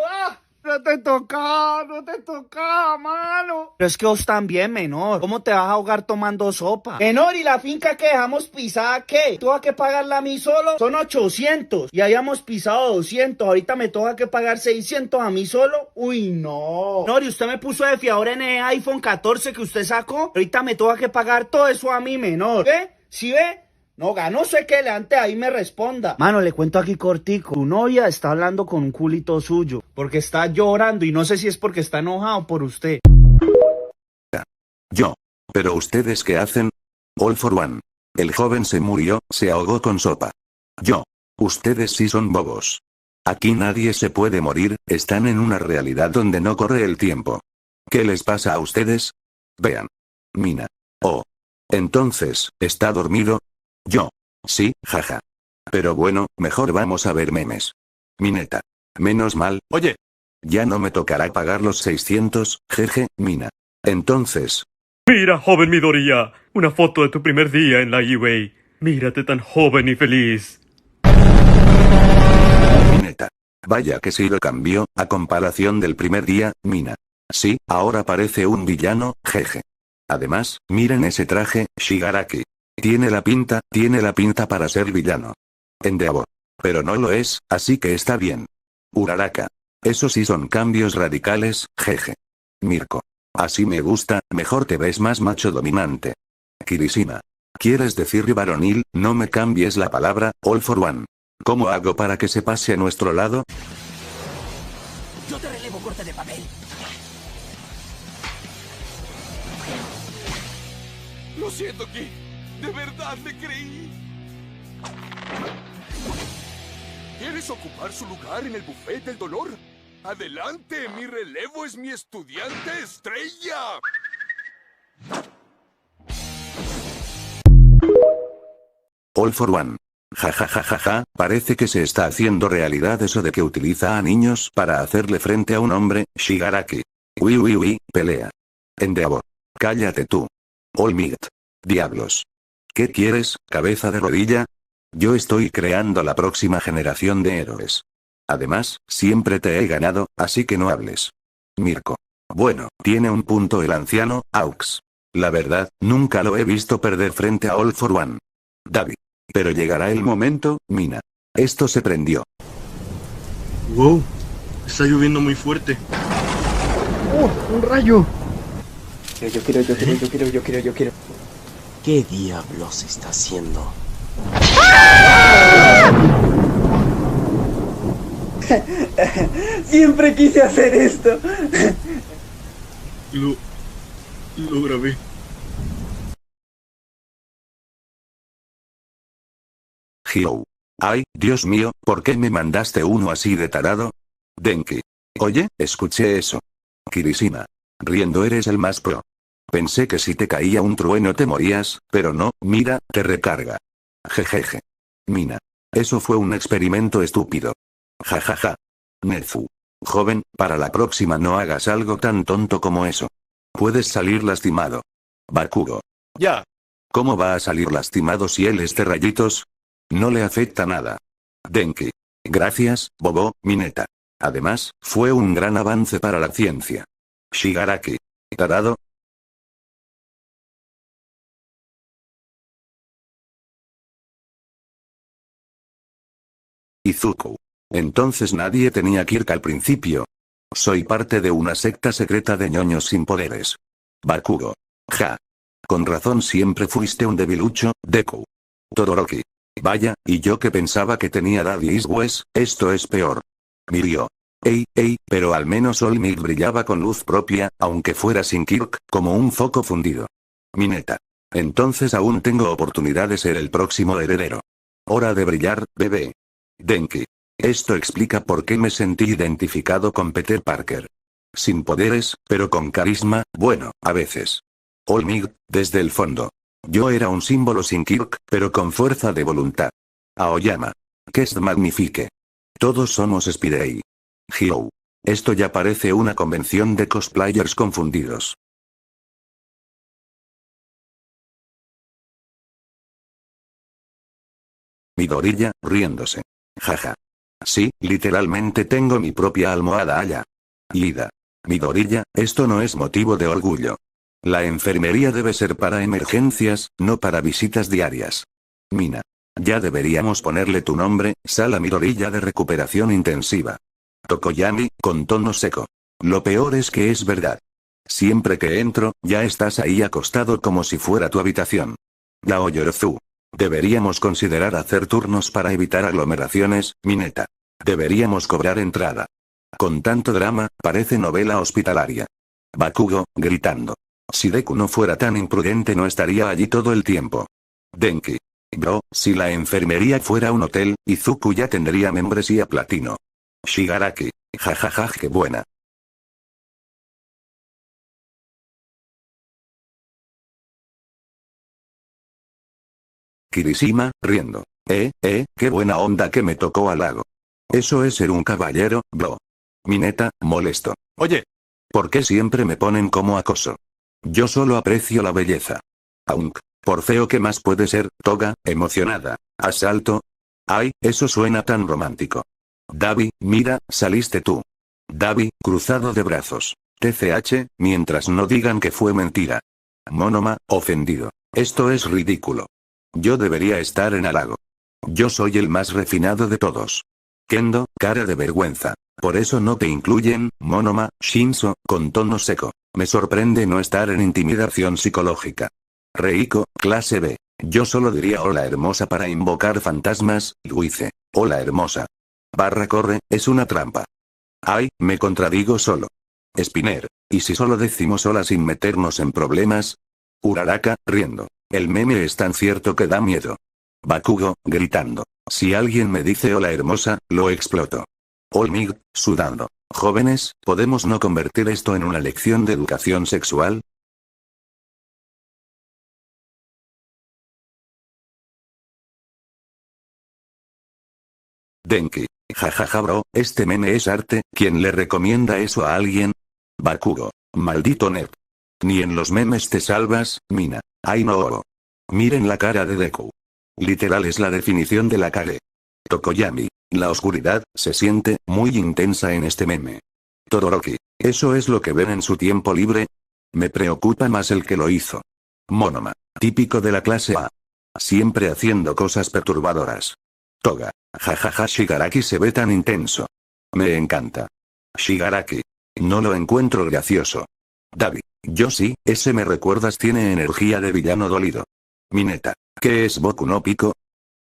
No te tocaba, mano. Pero es que vos también, menor. ¿Cómo te vas a ahogar tomando sopa? Menor, ¿y la finca que dejamos pisada qué? ¿Tú vas que pagarla a mí solo? Son 800. Y habíamos pisado 200. Ahorita me toca que pagar 600 a mí solo. Uy, no. Menor, ¿y usted me puso de fiador en el iPhone 14 que usted sacó? Ahorita me toca que pagar todo eso a mí, menor. ¿Ve? ¿Sí ve? No, no sé qué, le ahí me responda. Mano, le cuento aquí cortico. Tu novia está hablando con un culito suyo. Porque está llorando y no sé si es porque está enojado por usted.
Yo. ¿Pero ustedes qué hacen? All for one. El joven se murió, se ahogó con sopa. Yo. Ustedes sí son bobos. Aquí nadie se puede morir, están en una realidad donde no corre el tiempo. ¿Qué les pasa a ustedes? Vean. Mina. Oh. Entonces, ¿está dormido? Yo. Sí, jaja. Pero bueno, mejor vamos a ver memes. Mineta. Menos mal. Oye. Ya no me tocará pagar los 600, jeje, Mina. Entonces.
Mira, joven Midoriya, una foto de tu primer día en la UA. Mírate tan joven y feliz.
Mineta. Vaya que sí lo cambió, a comparación del primer día, Mina. Sí, ahora parece un villano, jeje. Además, miren ese traje, Shigaraki. Tiene la pinta para ser villano. Endeavor. Pero no lo es, así que está bien. Uraraka. Eso sí son cambios radicales, jeje. Mirko. Así me gusta, mejor te ves más macho dominante. Kirishima. ¿Quieres decir varonil? No me cambies la palabra, all for one. ¿Cómo hago para que se pase a nuestro lado?
Yo te relevo corte de papel. Lo siento, Ki. De verdad le creí. ¿Quieres ocupar su lugar en el buffet del dolor? ¡Adelante! ¡Mi relevo es mi estudiante estrella!
All for one. Ja ja ja ja ja, parece que se está haciendo realidad eso de que utiliza a niños para hacerle frente a un hombre, Shigaraki. Uy, pelea. Endeavor. Cállate tú. All Might. Diablos. ¿Qué quieres, cabeza de rodilla? Yo estoy creando la próxima generación de héroes. Además, siempre te he ganado, así que no hables. Mirko. Bueno, tiene un punto el anciano, Aux. La verdad, nunca lo he visto perder frente a All for One. David. Pero llegará el momento, Mina. Esto se prendió.
Wow, está lloviendo muy fuerte.
¡Oh, un rayo!
Yo quiero. ¿Qué diablos está haciendo? Siempre quise hacer esto.
Lo grabé.
Hyo. Ay, Dios mío, ¿por qué me mandaste uno así de tarado? Denki. Oye, escuché eso. Kirishima. Riendo eres el más pro. Pensé que si te caía un trueno te morías, pero no, mira, te recarga. Jejeje. Mina. Eso fue un experimento estúpido. Jajaja. Nezu. Joven, para la próxima no hagas algo tan tonto como eso. Puedes salir lastimado. Bakugo.
Ya.
¿Cómo va a salir lastimado si él es de rayitos? No le afecta nada. Denki. Gracias, Bobo, Mineta. Además, fue un gran avance para la ciencia. Shigaraki. Tarado. Izuku. Entonces nadie tenía Kirk al principio. Soy parte de una secta secreta de ñoños sin poderes. Bakugo. Ja. Con razón siempre fuiste un debilucho, Deku. Todoroki. Vaya, y yo que pensaba que tenía Daddy Issues, esto es peor. Mirio. Ey, pero al menos All Might brillaba con luz propia, aunque fuera sin Kirk, como un foco fundido. Mineta. Entonces aún tengo oportunidad de ser el próximo heredero. Hora de brillar, bebé. Denki. Esto explica por qué me sentí identificado con Peter Parker. Sin poderes, pero con carisma, bueno, a veces. All Might, desde el fondo. Yo era un símbolo sin Kirk, pero con fuerza de voluntad. Aoyama. Que es magnifique. Todos somos Spidey. Hyo. Esto ya parece una convención de cosplayers confundidos. Midoriya, riéndose. Jaja. Sí, literalmente tengo mi propia almohada allá. Lida. Midoriya, esto no es motivo de orgullo. La enfermería debe ser para emergencias, no para visitas diarias. Mina. Ya deberíamos ponerle tu nombre, Sala Midoriya de recuperación intensiva. Tokoyami, con tono seco. Lo peor es que es verdad. Siempre que entro, ya estás ahí acostado como si fuera tu habitación. Daoyorozu. Deberíamos considerar hacer turnos para evitar aglomeraciones, Mineta. Deberíamos cobrar entrada. Con tanto drama, parece novela hospitalaria. Bakugo, gritando. Si Deku no fuera tan imprudente no estaría allí todo el tiempo. Denki. Bro, si la enfermería fuera un hotel, Izuku ya tendría membresía platino. Shigaraki. Jajaja, qué buena. Kirishima, riendo. Qué buena onda que me tocó al lago. Eso es ser un caballero, bro. Mineta, molesto.
Oye.
¿Por qué siempre me ponen como acoso? Yo solo aprecio la belleza. Aunk. Por feo que más puede ser, Toga, emocionada. Asalto. Ay, eso suena tan romántico. Davi, mira, saliste tú. Davi, cruzado de brazos. TCH, mientras no digan que fue mentira. Monoma, ofendido. Esto es ridículo. Yo debería estar en halago. Yo soy el más refinado de todos. Kendo, cara de vergüenza. Por eso no te incluyen, Monoma, Shinzo, con tono seco. Me sorprende no estar en intimidación psicológica. Reiko, clase B. Yo solo diría hola hermosa para invocar fantasmas, Luice. Hola hermosa. Barra corre, es una trampa. Ay, me contradigo solo. Spinner. ¿Y si solo decimos hola sin meternos en problemas? Uraraka, riendo. El meme es tan cierto que da miedo. Bakugo, gritando. Si alguien me dice hola hermosa, lo exploto. All Might, sudando. Jóvenes, ¿podemos no convertir esto en una lección de educación sexual? Denki. Jajaja bro, este meme es arte, ¿quién le recomienda eso a alguien? Bakugo. Maldito nerd. Ni en los memes te salvas, Mina. Ay no. Miren la cara de Deku. Literal es la definición de la Kage. Tokoyami. La oscuridad, se siente, muy intensa en este meme. Todoroki. ¿Eso es lo que ven en su tiempo libre? Me preocupa más el que lo hizo. Monoma. Típico de la clase A. Siempre haciendo cosas perturbadoras. Toga. Jajaja Shigaraki se ve tan intenso. Me encanta. Shigaraki. No lo encuentro gracioso. Davi. Yo sí, ese me recuerdas tiene energía de villano dolido. Mineta. ¿Qué es Boku no Pico?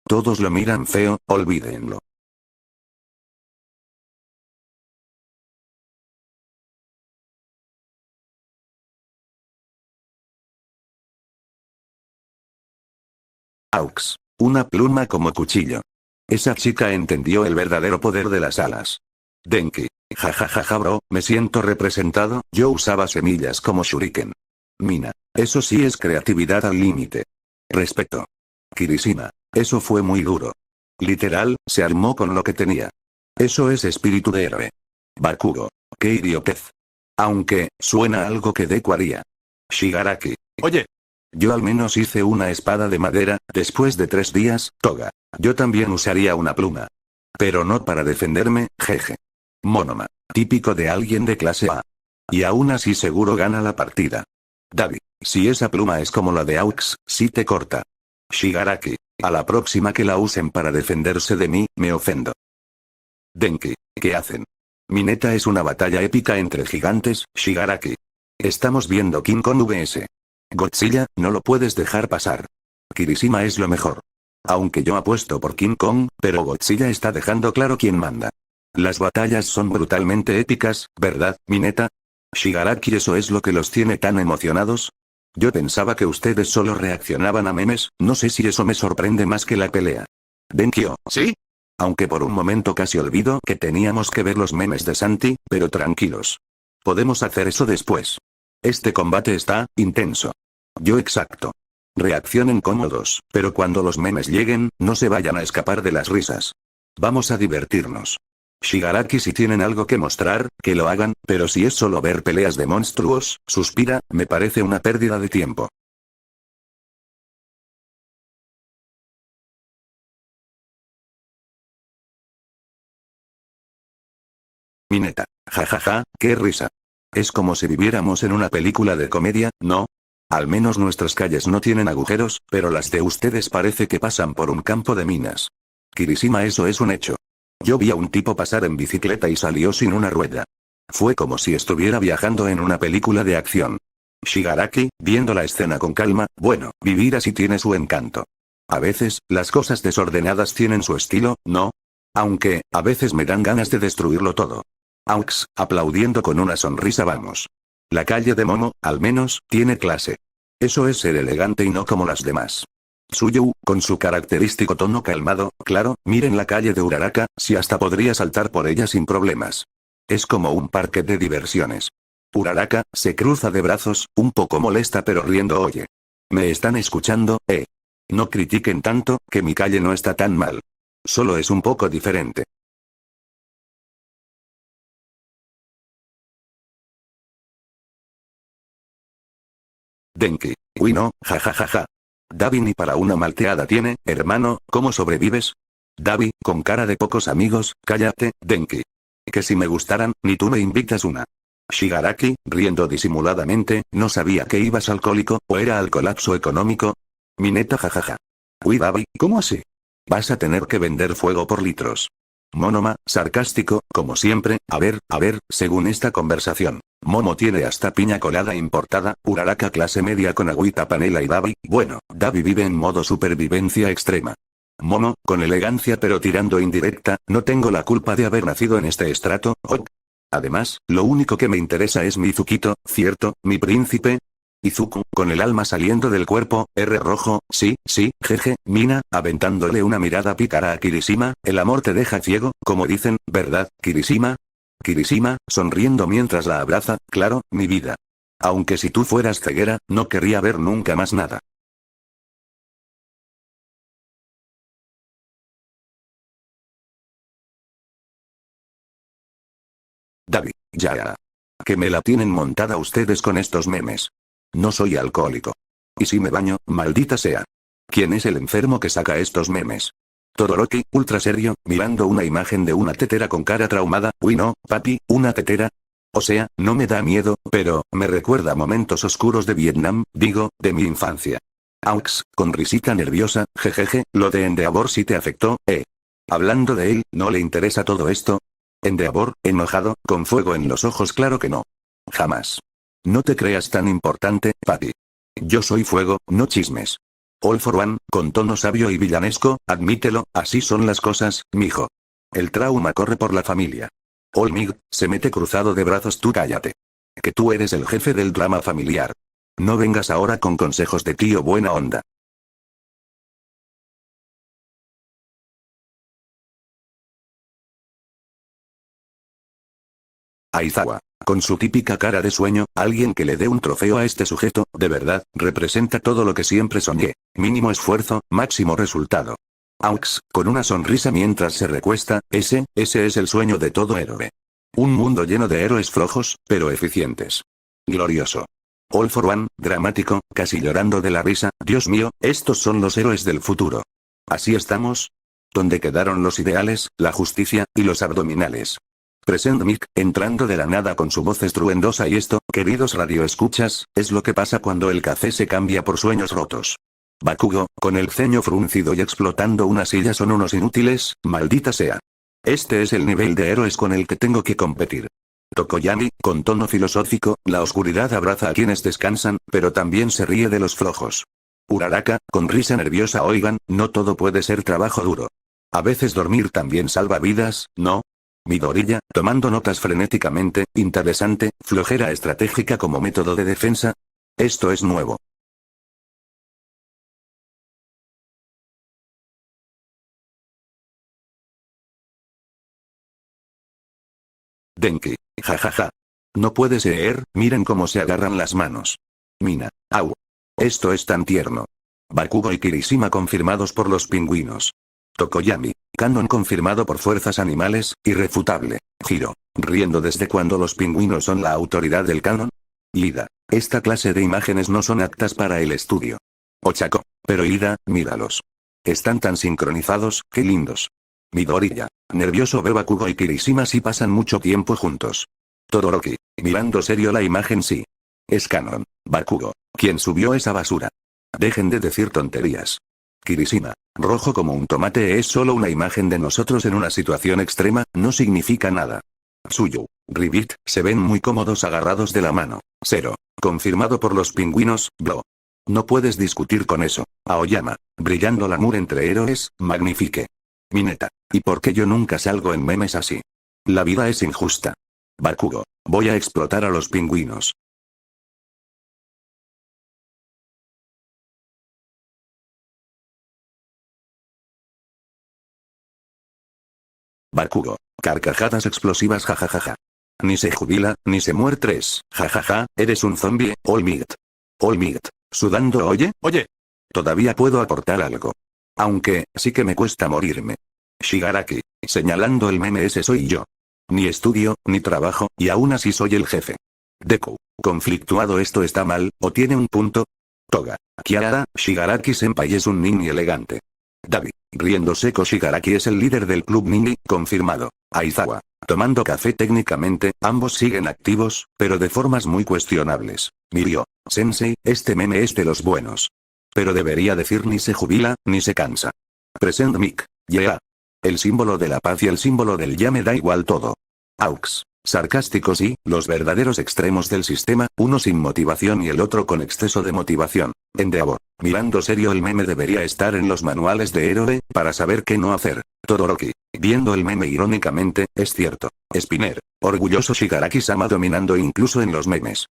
Todos lo miran feo, olvídenlo. Aux. Una pluma como cuchillo. Esa chica entendió el verdadero poder de las alas. Denki. Jajajaja bro, me siento representado, yo usaba semillas como shuriken. Mina. Eso sí es creatividad al límite. Respeto. Kirishima. Eso fue muy duro. Literal, se armó con lo que tenía. Eso es espíritu de héroe. Bakugo. Qué idiotez. Aunque, suena algo que Deku haría. Shigaraki. Oye. Yo al menos hice una espada de madera, después de 3 días, Toga. Yo también usaría una pluma. Pero no para defenderme, jeje. Monoma. Típico de alguien de clase A. Y aún así seguro gana la partida. Davi. Si esa pluma es como la de Aux, sí te corta. Shigaraki. A la próxima que la usen para defenderse de mí, me ofendo. Denki. ¿Qué hacen? Mineta es una batalla épica entre gigantes, Shigaraki. Estamos viendo King Kong vs. Godzilla, no lo puedes dejar pasar. Kirishima es lo mejor. Aunque yo apuesto por King Kong, pero Godzilla está dejando claro quién manda. Las batallas son brutalmente épicas, ¿verdad, Mineta? Shigaraki, ¿eso es lo que los tiene tan emocionados? Yo pensaba que ustedes solo reaccionaban a memes, no sé si eso me sorprende más que la pelea. Denkyo, ¿sí? Aunque por un momento casi olvido que teníamos que ver los memes de Santi, pero tranquilos. Podemos hacer eso después. Este combate está intenso. Yo exacto. Reaccionen cómodos, pero cuando los memes lleguen, no se vayan a escapar de las risas. Vamos a divertirnos. Shigaraki, si tienen algo que mostrar, que lo hagan, pero si es solo ver peleas de monstruos, suspira, me parece una pérdida de tiempo. Mineta. Jajaja, qué risa. Es como si viviéramos en una película de comedia, ¿no? Al menos nuestras calles no tienen agujeros, pero las de ustedes parece que pasan por un campo de minas. Kirishima, eso es un hecho. Yo vi a un tipo pasar en bicicleta y salió sin una rueda. Fue como si estuviera viajando en una película de acción. Shigaraki, viendo la escena con calma, bueno, vivir así tiene su encanto. A veces, las cosas desordenadas tienen su estilo, ¿no? Aunque, a veces me dan ganas de destruirlo todo. Aux, aplaudiendo con una sonrisa, vamos. La calle de Momo, al menos, tiene clase. Eso es ser elegante y no como las demás. Tsuyu, con su característico tono calmado, claro, miren la calle de Uraraka, si hasta podría saltar por ella sin problemas. Es como un parque de diversiones. Uraraka, se cruza de brazos, un poco molesta pero riendo, oye. ¿Me están escuchando, No critiquen tanto, que mi calle no está tan mal. Solo es un poco diferente. Denki. Uy no, jajajaja. Davi ni para una malteada tiene, hermano, ¿cómo sobrevives? Davi, con cara de pocos amigos, cállate, Denki. Que si me gustaran, ni tú me invitas una. Shigaraki, riendo disimuladamente, no sabía que ibas alcohólico, o era al colapso económico. Mineta, jajaja. Uy Davi, ¿cómo así? Vas a tener que vender fuego por litros. Monoma, sarcástico, como siempre, a ver, según esta conversación. Momo tiene hasta piña colada importada, Uraraka clase media con agüita panela y Davi, bueno, Davi vive en modo supervivencia extrema. Momo, con elegancia pero tirando indirecta, no tengo la culpa de haber nacido en este estrato, ok. Además, lo único que me interesa es mi Izukito, ¿cierto, mi príncipe? Izuku, con el alma saliendo del cuerpo, R rojo, sí, jeje, Mina, aventándole una mirada pícara a Kirishima, el amor te deja ciego, como dicen, ¿verdad, Kirishima? Kirishima, sonriendo mientras la abraza, claro, mi vida. Aunque si tú fueras ceguera, no querría ver nunca más nada. David, ya. Que me la tienen montada ustedes con estos memes. No soy alcohólico. Y si me baño, maldita sea. ¿Quién es el enfermo que saca estos memes? Todoroki, ultra serio, mirando una imagen de una tetera con cara traumada. Uy no, papi, ¿una tetera? O sea, no me da miedo, pero, me recuerda momentos oscuros de Vietnam, digo, de mi infancia. Aux, con risita nerviosa, jejeje, lo de Endeavor sí te afectó, Hablando de él, ¿no le interesa todo esto? Endeavor, enojado, con fuego en los ojos, claro que no. Jamás. No te creas tan importante, papi. Yo soy fuego, no chismes. All for one, con tono sabio y villanesco, admítelo, así son las cosas, mijo. El trauma corre por la familia. All Mig, se mete cruzado de brazos, tú cállate. Que tú eres el jefe del drama familiar. No vengas ahora con consejos de tío buena onda. Aizawa, con su típica cara de sueño, alguien que le dé un trofeo a este sujeto, de verdad, representa todo lo que siempre soñé. Mínimo esfuerzo, máximo resultado. Aux, con una sonrisa mientras se recuesta, ese es el sueño de todo héroe. Un mundo lleno de héroes flojos, pero eficientes. Glorioso. All for one, dramático, casi llorando de la risa, Dios mío, estos son los héroes del futuro. ¿Así estamos? ¿Dónde quedaron los ideales, la justicia, y los abdominales? Present Mick, entrando de la nada con su voz estruendosa y esto, queridos radioescuchas, es lo que pasa cuando el café se cambia por sueños rotos. Bakugo, con el ceño fruncido y explotando una silla, son unos inútiles, maldita sea. Este es el nivel de héroes con el que tengo que competir. Tokoyami, con tono filosófico, la oscuridad abraza a quienes descansan, pero también se ríe de los flojos. Uraraka, con risa nerviosa, oigan, no todo puede ser trabajo duro. A veces dormir también salva vidas, ¿no? Midoriya, tomando notas frenéticamente, interesante, flojera estratégica como método de defensa. Esto es nuevo. Denki, jajaja. No puedes leer, miren cómo se agarran las manos. Mina, au. Esto es tan tierno. Bakugo y Kirishima confirmados por los pingüinos. Tokoyami, canon confirmado por fuerzas animales, irrefutable. Hiro, riendo desde cuando los pingüinos son la autoridad del canon. Ida, esta clase de imágenes no son aptas para el estudio. Ochako, pero Ida, míralos. Están tan sincronizados, qué lindos. Midoriya, nervioso, ve Bakugo y Kirishima si pasan mucho tiempo juntos. Todoroki, mirando serio la imagen, sí. Es canon. Bakugo, ¿quién subió esa basura? Dejen de decir tonterías. Kirishima, rojo como un tomate, es solo una imagen de nosotros en una situación extrema, no significa nada. Tsuyu, Ribbit, se ven muy cómodos agarrados de la mano. Zero, confirmado por los pingüinos, bro. No puedes discutir con eso. Aoyama, brillando el amor entre héroes, magnifique. Mineta, ¿y por qué yo nunca salgo en memes así? La vida es injusta. Bakugo, voy a explotar a los pingüinos. Bakugo, carcajadas explosivas, jajajaja. Ni se jubila, ni se muere. 3, jajaja, eres un zombie, All Might. All Might, sudando, oye. Todavía puedo aportar algo. Aunque, sí que me cuesta morirme. Shigaraki, señalando el meme, ese soy yo. Ni estudio, ni trabajo, y aún así soy el jefe. Deku, conflictuado, ¿esto está mal, o tiene un punto? Toga, Kiara, Shigaraki senpai es un ninja elegante. David, riendo seco, Shigaraki es el líder del club ninja, confirmado. Aizawa, tomando café, técnicamente, ambos siguen activos, pero de formas muy cuestionables. Mirio, sensei, este meme es de los buenos. Pero debería decir ni se jubila, ni se cansa. Present Mic, yeah. El símbolo de la paz y el símbolo del ya me da igual todo. Aux, sarcástico, sí, los verdaderos extremos del sistema, uno sin motivación y el otro con exceso de motivación. Endeavor, mirando serio, el meme debería estar en los manuales de héroe, para saber qué no hacer. Todoroki, viendo el meme irónicamente, es cierto. Spinner, orgulloso, Shigaraki-sama dominando incluso en los memes.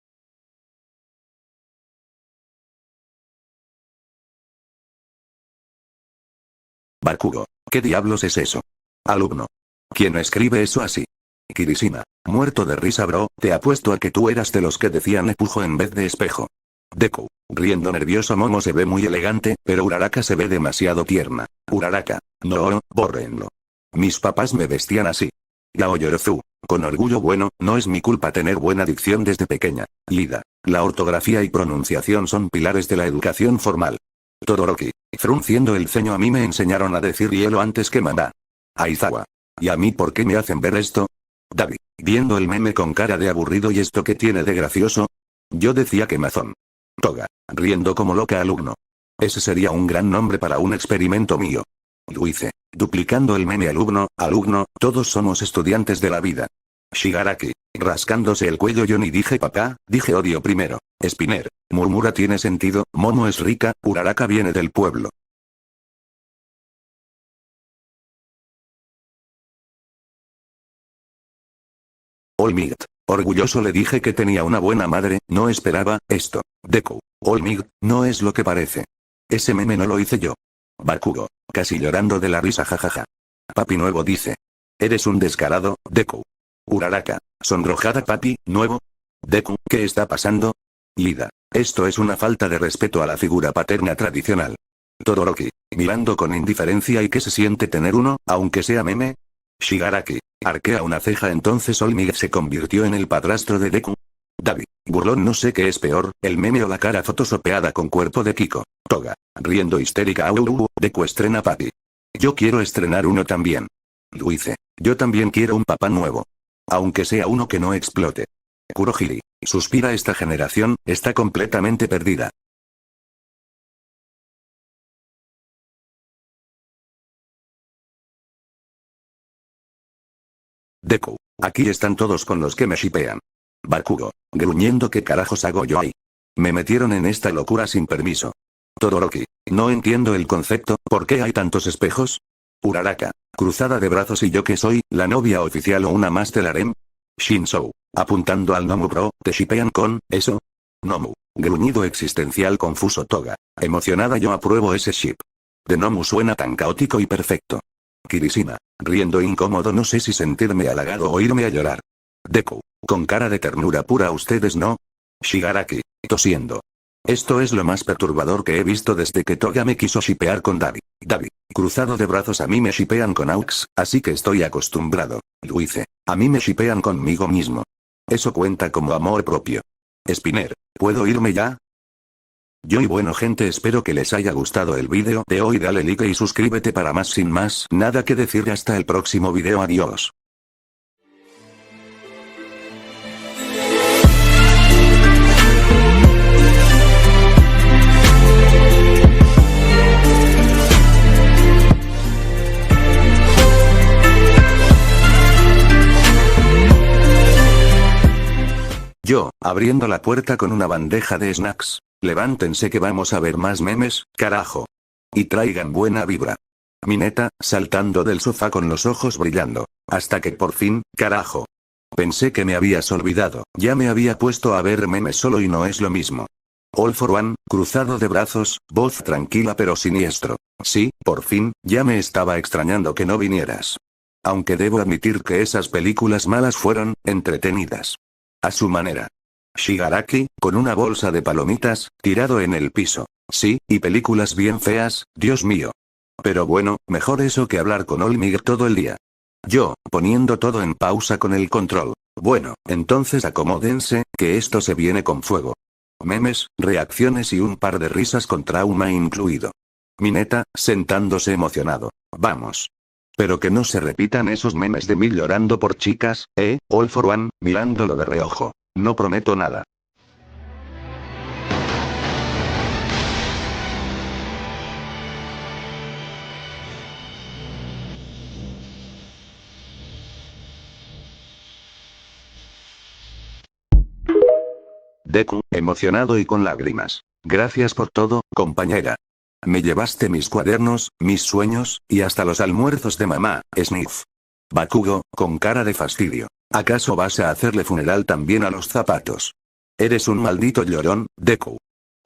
Bakugo, ¿qué diablos es eso? Alumno. ¿Quién escribe eso así? Kirishima, muerto de risa bro, te apuesto a que tú eras de los que decían epujo en vez de espejo. Deku, riendo nervioso. Momo se ve muy elegante, pero Uraraka se ve demasiado tierna. Uraraka, no, bórrenlo. Mis papás me vestían así. Yao Yorozu, con orgullo. Bueno, no es mi culpa tener buena dicción desde pequeña. Lida, la ortografía y pronunciación son pilares de la educación formal. Todoroki, frunciendo el ceño. A mí me enseñaron a decir hielo antes que mamá. Aizawa, ¿y a mí por qué me hacen ver esto? Davi, viendo el meme con cara de aburrido. ¿Y esto qué tiene de gracioso? Yo decía que mazón. Toga, riendo como loca. Alumno. Ese sería un gran nombre para un experimento mío. Luice, duplicando el meme. Alumno, todos somos estudiantes de la vida. Shigaraki, rascándose el cuello. Yo ni dije papá, dije odio primero. Spinner, murmura. Tiene sentido. Momo es rica, Uraraka viene del pueblo. All Might, orgulloso. Le dije que tenía una buena madre, no esperaba esto. Deku, All Might, no es lo que parece. Ese meme no lo hice yo. Bakugo, casi llorando de la risa. Jajaja. Papi Nuevo dice. Eres un descarado, Deku. Uraraka, sonrojada. Papi Nuevo. Deku, ¿qué está pasando? Lida, esto es una falta de respeto a la figura paterna tradicional. Todoroki, mirando con indiferencia. ¿Y qué se siente tener uno, aunque sea meme? Shigaraki, arquea una ceja. Entonces All Might se convirtió en el padrastro de Deku. Davi, burlón. No sé qué es peor, el meme o la cara fotosopeada con cuerpo de Kiko. Toga, riendo histérica. Deku estrena papi. Yo quiero estrenar uno también. Luice, yo también quiero un papá nuevo. Aunque sea uno que no explote. Kurohiri, suspira. Esta generación está completamente perdida. Deku, aquí están todos con los que me shipean. Bakugo, gruñendo. ¿Qué carajos hago yo ahí? Me metieron en esta locura sin permiso. Todoroki, no entiendo el concepto. ¿Por qué hay tantos espejos? Uraraka, cruzada de brazos. ¿Y yo qué soy, la novia oficial o una más del harem? Shinzou, apuntando al Nomu. Bro, ¿te shipean con eso? Nomu, gruñido existencial confuso. Toga, emocionada. Yo apruebo ese ship. De Nomu suena tan caótico y perfecto. Kirishima, riendo incómodo. No sé si sentirme halagado o irme a llorar. Deku, con cara de ternura pura. ¿Ustedes no? Shigaraki, tosiendo. Esto es lo más perturbador que he visto desde que Toga me quiso shipear con Davi. Davi, cruzado de brazos. A mí me shipean con Aux, así que estoy acostumbrado. Luice, a mí me shipean conmigo mismo. Eso cuenta como amor propio. Spinner, ¿puedo irme ya? Y bueno gente, espero que les haya gustado el vídeo de hoy. Dale like y suscríbete para más. Sin más nada que decir, hasta el próximo vídeo. Adiós. Yo, abriendo la puerta con una bandeja de snacks. Levántense que vamos a ver más memes, carajo. Y traigan buena vibra. Mineta, saltando del sofá con los ojos brillando. Hasta que por fin, carajo. Pensé que me habías olvidado. Ya me había puesto a ver memes solo y no es lo mismo. All for One, cruzado de brazos, voz tranquila pero siniestro. Sí, por fin, ya me estaba extrañando que no vinieras. Aunque debo admitir que esas películas malas fueron entretenidas. A su manera. Shigaraki, con una bolsa de palomitas, tirado en el piso. Sí, y películas bien feas, Dios mío. Pero bueno, mejor eso que hablar con All Might todo el día. Yo, poniendo todo en pausa con el control. Bueno, entonces acomódense, que esto se viene con fuego. Memes, reacciones y un par de risas con trauma incluido. Mineta, sentándose emocionado. Vamos. Pero que no se repitan esos memes de mí llorando por chicas, All for One, mirándolo de reojo. No prometo nada. Deku, emocionado y con lágrimas. Gracias por todo, compañera. Me llevaste mis cuadernos, mis sueños, y hasta los almuerzos de mamá, Sniff. Bakugo, con cara de fastidio. ¿Acaso vas a hacerle funeral también a los zapatos? Eres un maldito llorón, Deku.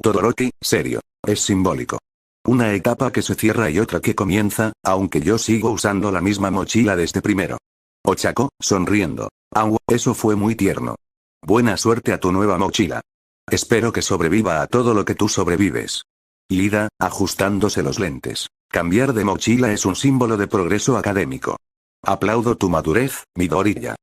Todoroki, serio. Es simbólico. Una etapa que se cierra y otra que comienza, aunque yo sigo usando la misma mochila desde primero. Ochako, sonriendo. Au, eso fue muy tierno. Buena suerte a tu nueva mochila. Espero que sobreviva a todo lo que tú sobrevives. Lida, ajustándose los lentes. Cambiar de mochila es un símbolo de progreso académico. Aplaudo tu madurez, Midoriya.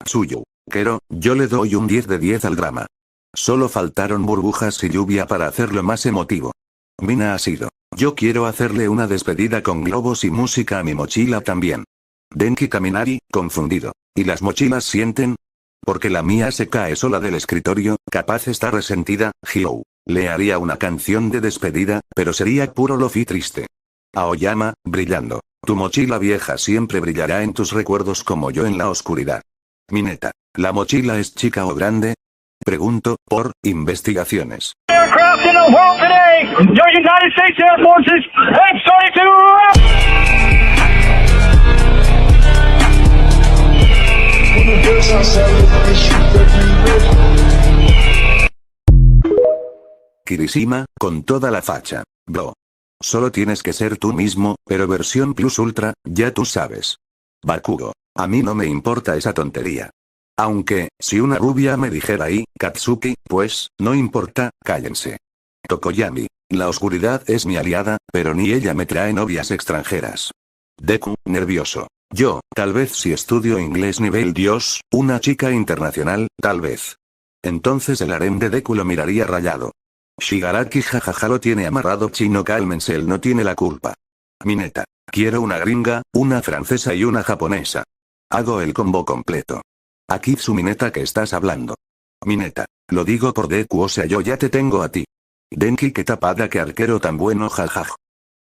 Tsuyu. Kero, yo le doy un 10 de 10 al drama. Solo faltaron burbujas y lluvia para hacerlo más emotivo. Mina ha sido. Yo quiero hacerle una despedida con globos y música a mi mochila también. Denki Kaminari, confundido. ¿Y las mochilas sienten? Porque la mía se cae sola del escritorio, capaz está resentida. Hyou. Le haría una canción de despedida, pero sería puro lofi triste. Aoyama, brillando. Tu mochila vieja siempre brillará en tus recuerdos como yo en la oscuridad. Mineta. ¿La mochila es chica o grande? Pregunto, por investigaciones.
Aircraft in the world today, your United States Air Forces,
Kirishima, con toda la facha. Bro. Solo tienes que ser tú mismo, pero versión plus ultra, ya tú sabes. Bakugo. A mí no me importa esa tontería. Aunque, si una rubia me dijera ahí, Katsuki, pues, no importa, cállense. Tokoyami. La oscuridad es mi aliada, pero ni ella me trae novias extranjeras. Deku, nervioso. Yo, tal vez si estudio inglés nivel Dios, una chica internacional, tal vez. Entonces el harem de Deku lo miraría rayado. Shigaraki jajaja lo tiene amarrado chino, cálmense, él no tiene la culpa. Mineta. Quiero una gringa, una francesa y una japonesa. Hago el combo completo. Akitsu Mineta, ¿qué estás hablando? Mineta. Lo digo por Deku, o sea yo ya te tengo a ti. Denki, qué tapada, que arquero tan bueno, jajaj.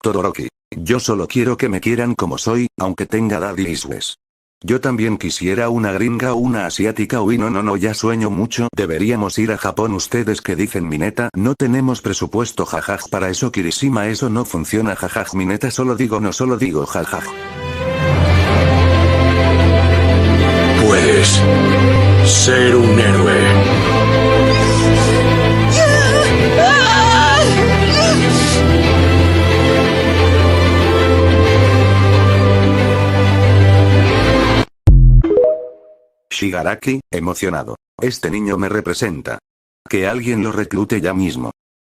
Todoroki. Yo solo quiero que me quieran como soy, aunque tenga daddy issues. Yo también quisiera una gringa o una asiática. Uy, no, ya sueño mucho. Deberíamos ir a Japón. Ustedes que dicen, Mineta, no tenemos presupuesto, jajaj, para eso. Kirishima, eso no funciona, jajaj. Mineta, solo digo, no solo digo, jajaj.
Puedes ser un héroe.
Shigaraki, emocionado. Este niño me representa. Que alguien lo reclute ya mismo.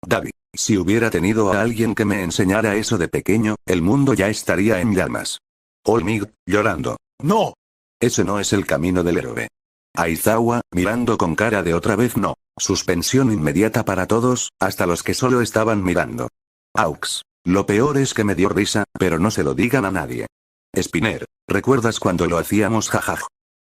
David, si hubiera tenido a alguien que me enseñara eso de pequeño, el mundo ya estaría en llamas. Olmig, llorando. ¡No! Ese no es el camino del héroe. Aizawa, mirando con cara de otra vez no. Suspensión inmediata para todos, hasta los que solo estaban mirando. Aux. Lo peor es que me dio risa, pero no se lo digan a nadie. Spinner, ¿recuerdas cuando lo hacíamos, jajaj?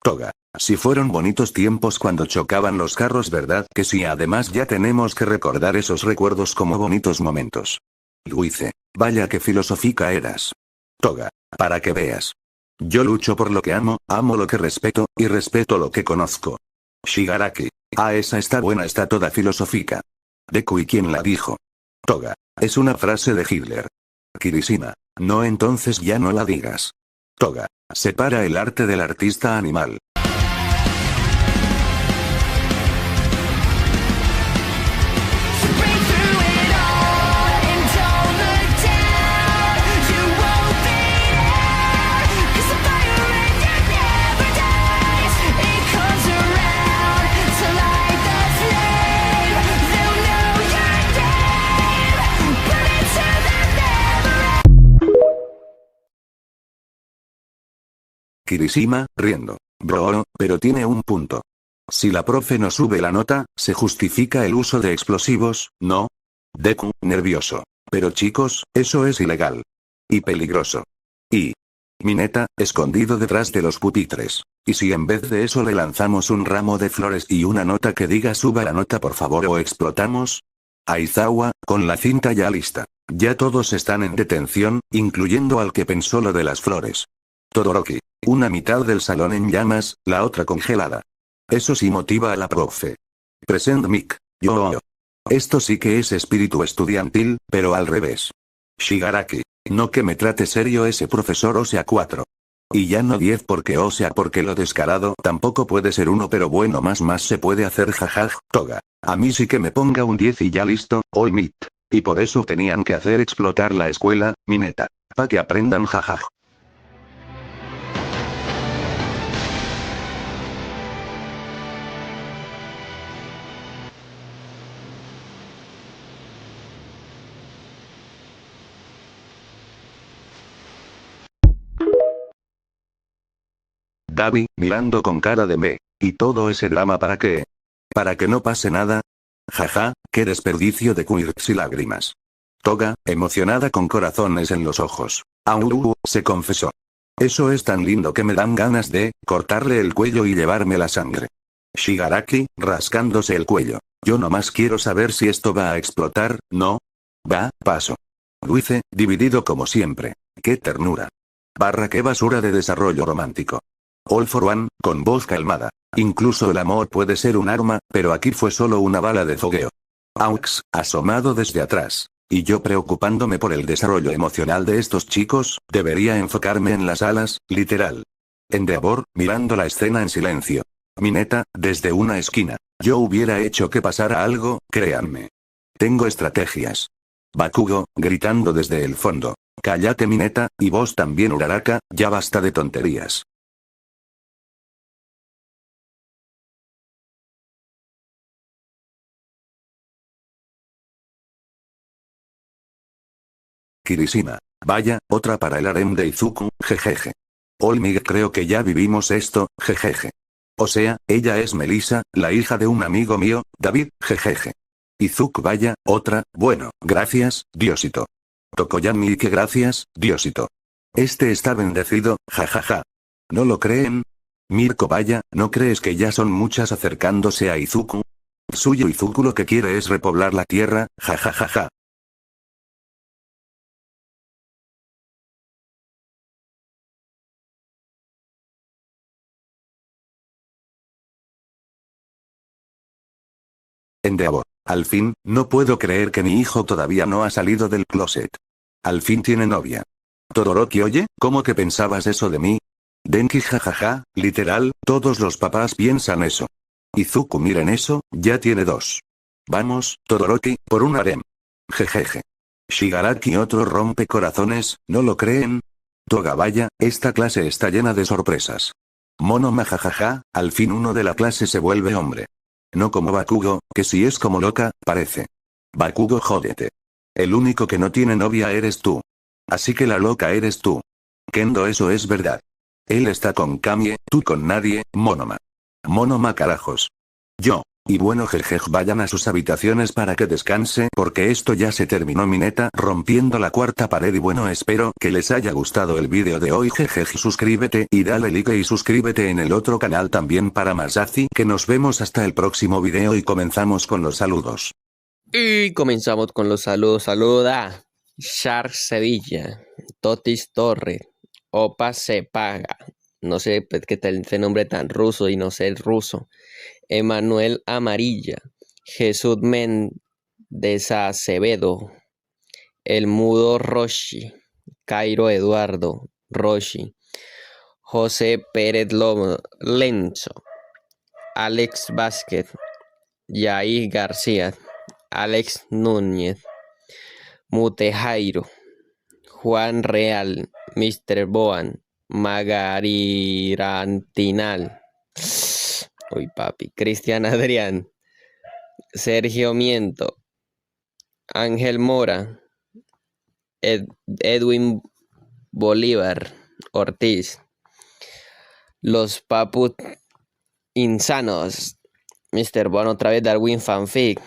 Toga. Si fueron bonitos tiempos cuando chocaban los carros, ¿verdad que sí? Además ya tenemos que recordar esos recuerdos como bonitos momentos. Luice. Vaya que filosófica eras. Toga. Para que veas. Yo lucho por lo que amo lo que respeto, y respeto lo que conozco. Shigaraki. Ah, esa está buena, está toda filosófica. Deku, ¿y quién la dijo? Toga. Es una frase de Hitler. Kirishima. No, entonces ya no la digas. Toga. Separa el arte del artista animal. Kirishima, riendo. Bro, pero tiene un punto. Si la profe no sube la nota, ¿se justifica el uso de explosivos, no? Deku, nervioso. Pero chicos, eso es ilegal. Y peligroso. Y... Mineta, escondido detrás de los pupitres. ¿Y si en vez de eso le lanzamos un ramo de flores y una nota que diga suba la nota por favor o explotamos? Aizawa, con la cinta ya lista. Ya todos están en detención, incluyendo al que pensó lo de las flores. Todoroki. Una mitad del salón en llamas, la otra congelada. Eso sí motiva a la profe. Present mic. Yo. Esto sí que es espíritu estudiantil, pero al revés. Shigaraki. No que me trate serio ese profesor, o sea 4. Y ya no 10 porque porque lo descarado tampoco puede ser 1, pero bueno, más se puede hacer, jajaj. Toga. A mí sí que me ponga un 10 y ya listo, all meet. Y por eso tenían que hacer explotar la escuela, Mineta. Pa' que aprendan, jajaj. Gaby, mirando con cara de me. ¿Y todo ese drama para qué? ¿Para que no pase nada? Jaja, qué desperdicio de quirks y lágrimas. Toga, emocionada con corazones en los ojos. Se confesó. Eso es tan lindo que me dan ganas de cortarle el cuello y llevarme la sangre. Shigaraki, rascándose el cuello. Yo nomás quiero saber si esto va a explotar, ¿no? Va, paso. Luice, dividido como siempre. Qué ternura. Qué basura de desarrollo romántico. All for one, con voz calmada. Incluso el amor puede ser un arma, pero aquí fue solo una bala de fogueo. Aux, asomado desde atrás. Y yo preocupándome por el desarrollo emocional de estos chicos, debería enfocarme en las alas, literal. Endeavor, mirando la escena en silencio. Mineta, desde una esquina. Yo hubiera hecho que pasara algo, créanme. Tengo estrategias. Bakugo, gritando desde el fondo. Cállate Mineta, y vos también Uraraka, ya basta de tonterías. Kirishima. Vaya, otra para el harem de Izuku, jejeje. Olmig, creo que ya vivimos esto, jejeje. O sea, ella es Melissa, la hija de un amigo mío, David, jejeje. Izuku, vaya, otra, bueno, gracias, Diosito. Tokoyami, que gracias, Diosito. Este está bendecido, jajaja. ¿No lo creen? Mirko, vaya, ¿no crees que ya son muchas acercándose a Izuku? Suyo Izuku lo que quiere es repoblar la tierra, jajajaja. Endeavor. Al fin, no puedo creer que mi hijo todavía no ha salido del closet. Al fin tiene novia. Todoroki, oye, ¿cómo que pensabas eso de mí? Denki, jajaja, literal, todos los papás piensan eso. Izuku, miren eso, ya tiene 2. Vamos, Todoroki, por un harem. Jejeje. Shigaraki, otro rompecorazones, ¿no lo creen? Toga, vaya, esta clase está llena de sorpresas. Monoma, jajaja, al fin uno de la clase se vuelve hombre. No como Bakugo, que si es como loca, parece. Bakugo, jódete. El único que no tiene novia eres tú. Así que la loca eres tú. Kendo, eso es verdad. Él está con Kamie, tú con nadie, Monoma. Monoma, carajos. Yo. Y bueno, jejej, vayan a sus habitaciones para que descanse porque esto ya se terminó. Mineta rompiendo la cuarta pared. Y bueno, espero que les haya gustado el vídeo de hoy, jejej, suscríbete y dale like y suscríbete en el otro canal también para más. Así que nos vemos hasta el próximo video y comenzamos con los saludos.
Y comenzamos con los saludos. Saluda Char Sevilla, Totis Torre, Opa se paga. No sé qué tal ese nombre tan ruso y no sé el ruso. Emanuel Amarilla, Jesús Méndez Acevedo, El Mudo Roshi, Cairo Eduardo Roshi, José Pérez Lenzo, Alex Vázquez, Yair García, Alex Núñez, Mutejairo, Juan Real, Mr. Boan, Magarirantinal. Uy, papi. Cristian Adrián, Sergio Miento, Ángel Mora, Edwin Bolívar Ortiz, Los Paput Insanos, Mr. Bon otra vez, Darwin Fanfic,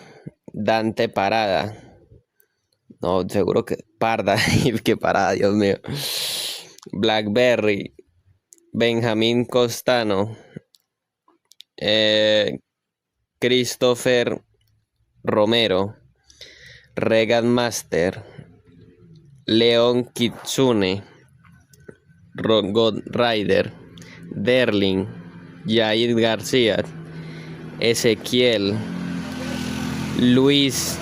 Dante Parada. No, seguro que Parda, que Parada, Dios mío. Blackberry, Benjamín Costano, Christopher Romero, Regan Master, Leon Kitsune, God Rider, Derling, Jair García, Ezequiel, Luis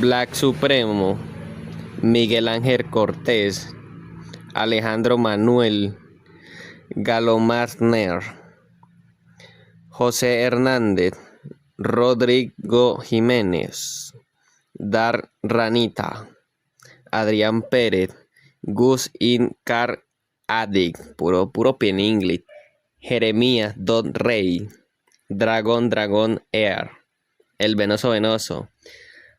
Black Supremo, Miguel Ángel Cortés, Alejandro Manuel, Galo Martner, José Hernández, Rodrigo Jiménez, Dar Ranita, Adrián Pérez, Gus Incar Addict, puro Peninglit, Jeremías Don Rey, Dragón Air, El Venoso,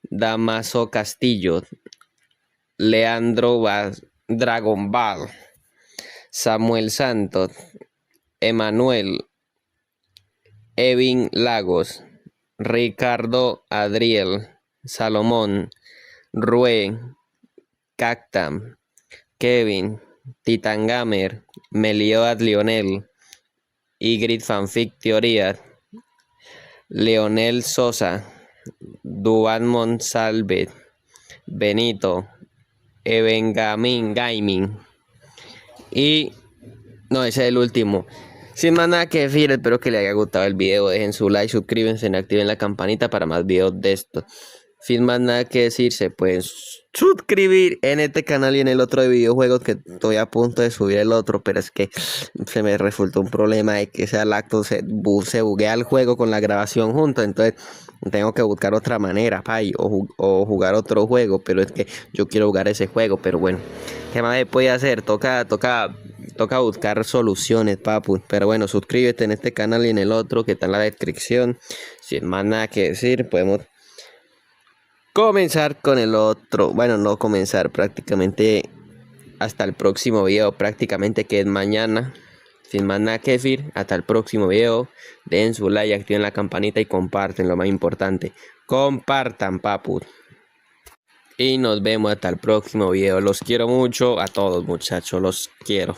Damaso Castillo, Leandro Dragon Ball, Samuel Santos, Emanuel, Evin Lagos, Ricardo Adriel, Salomón, Rue, Cactam, Kevin, Titangamer, Meliodas Lionel, Ygritte Fanfic Teoría, Leonel Sosa, Duan Monsalve, Benito, Evengamin Gaming y no, ese es el último. Sin más nada que decir, espero que les haya gustado el video. Dejen su like, suscríbanse y activen la campanita para más videos de esto. Sin más nada que decir, se pueden suscribir en este canal y en el otro de videojuegos, que estoy a punto de subir el otro, pero es que se me resultó un problema de que ese lacto se buguea el juego con la grabación junto, entonces tengo que buscar otra manera, o jugar otro juego, pero es que yo quiero jugar ese juego, pero bueno, ¿qué más se puede hacer? Toca buscar soluciones, papu. Pero bueno, suscríbete en este canal y en el otro que está en la descripción. Sin más nada que decir, podemos comenzar con el otro. Bueno, no comenzar, prácticamente hasta el próximo video, prácticamente que es mañana. Sin más nada que decir, hasta el próximo video. Den su like, activen la campanita y comparten, lo más importante. Compartan, papu. Y nos vemos hasta el próximo video. Los quiero mucho a todos, muchachos, los quiero.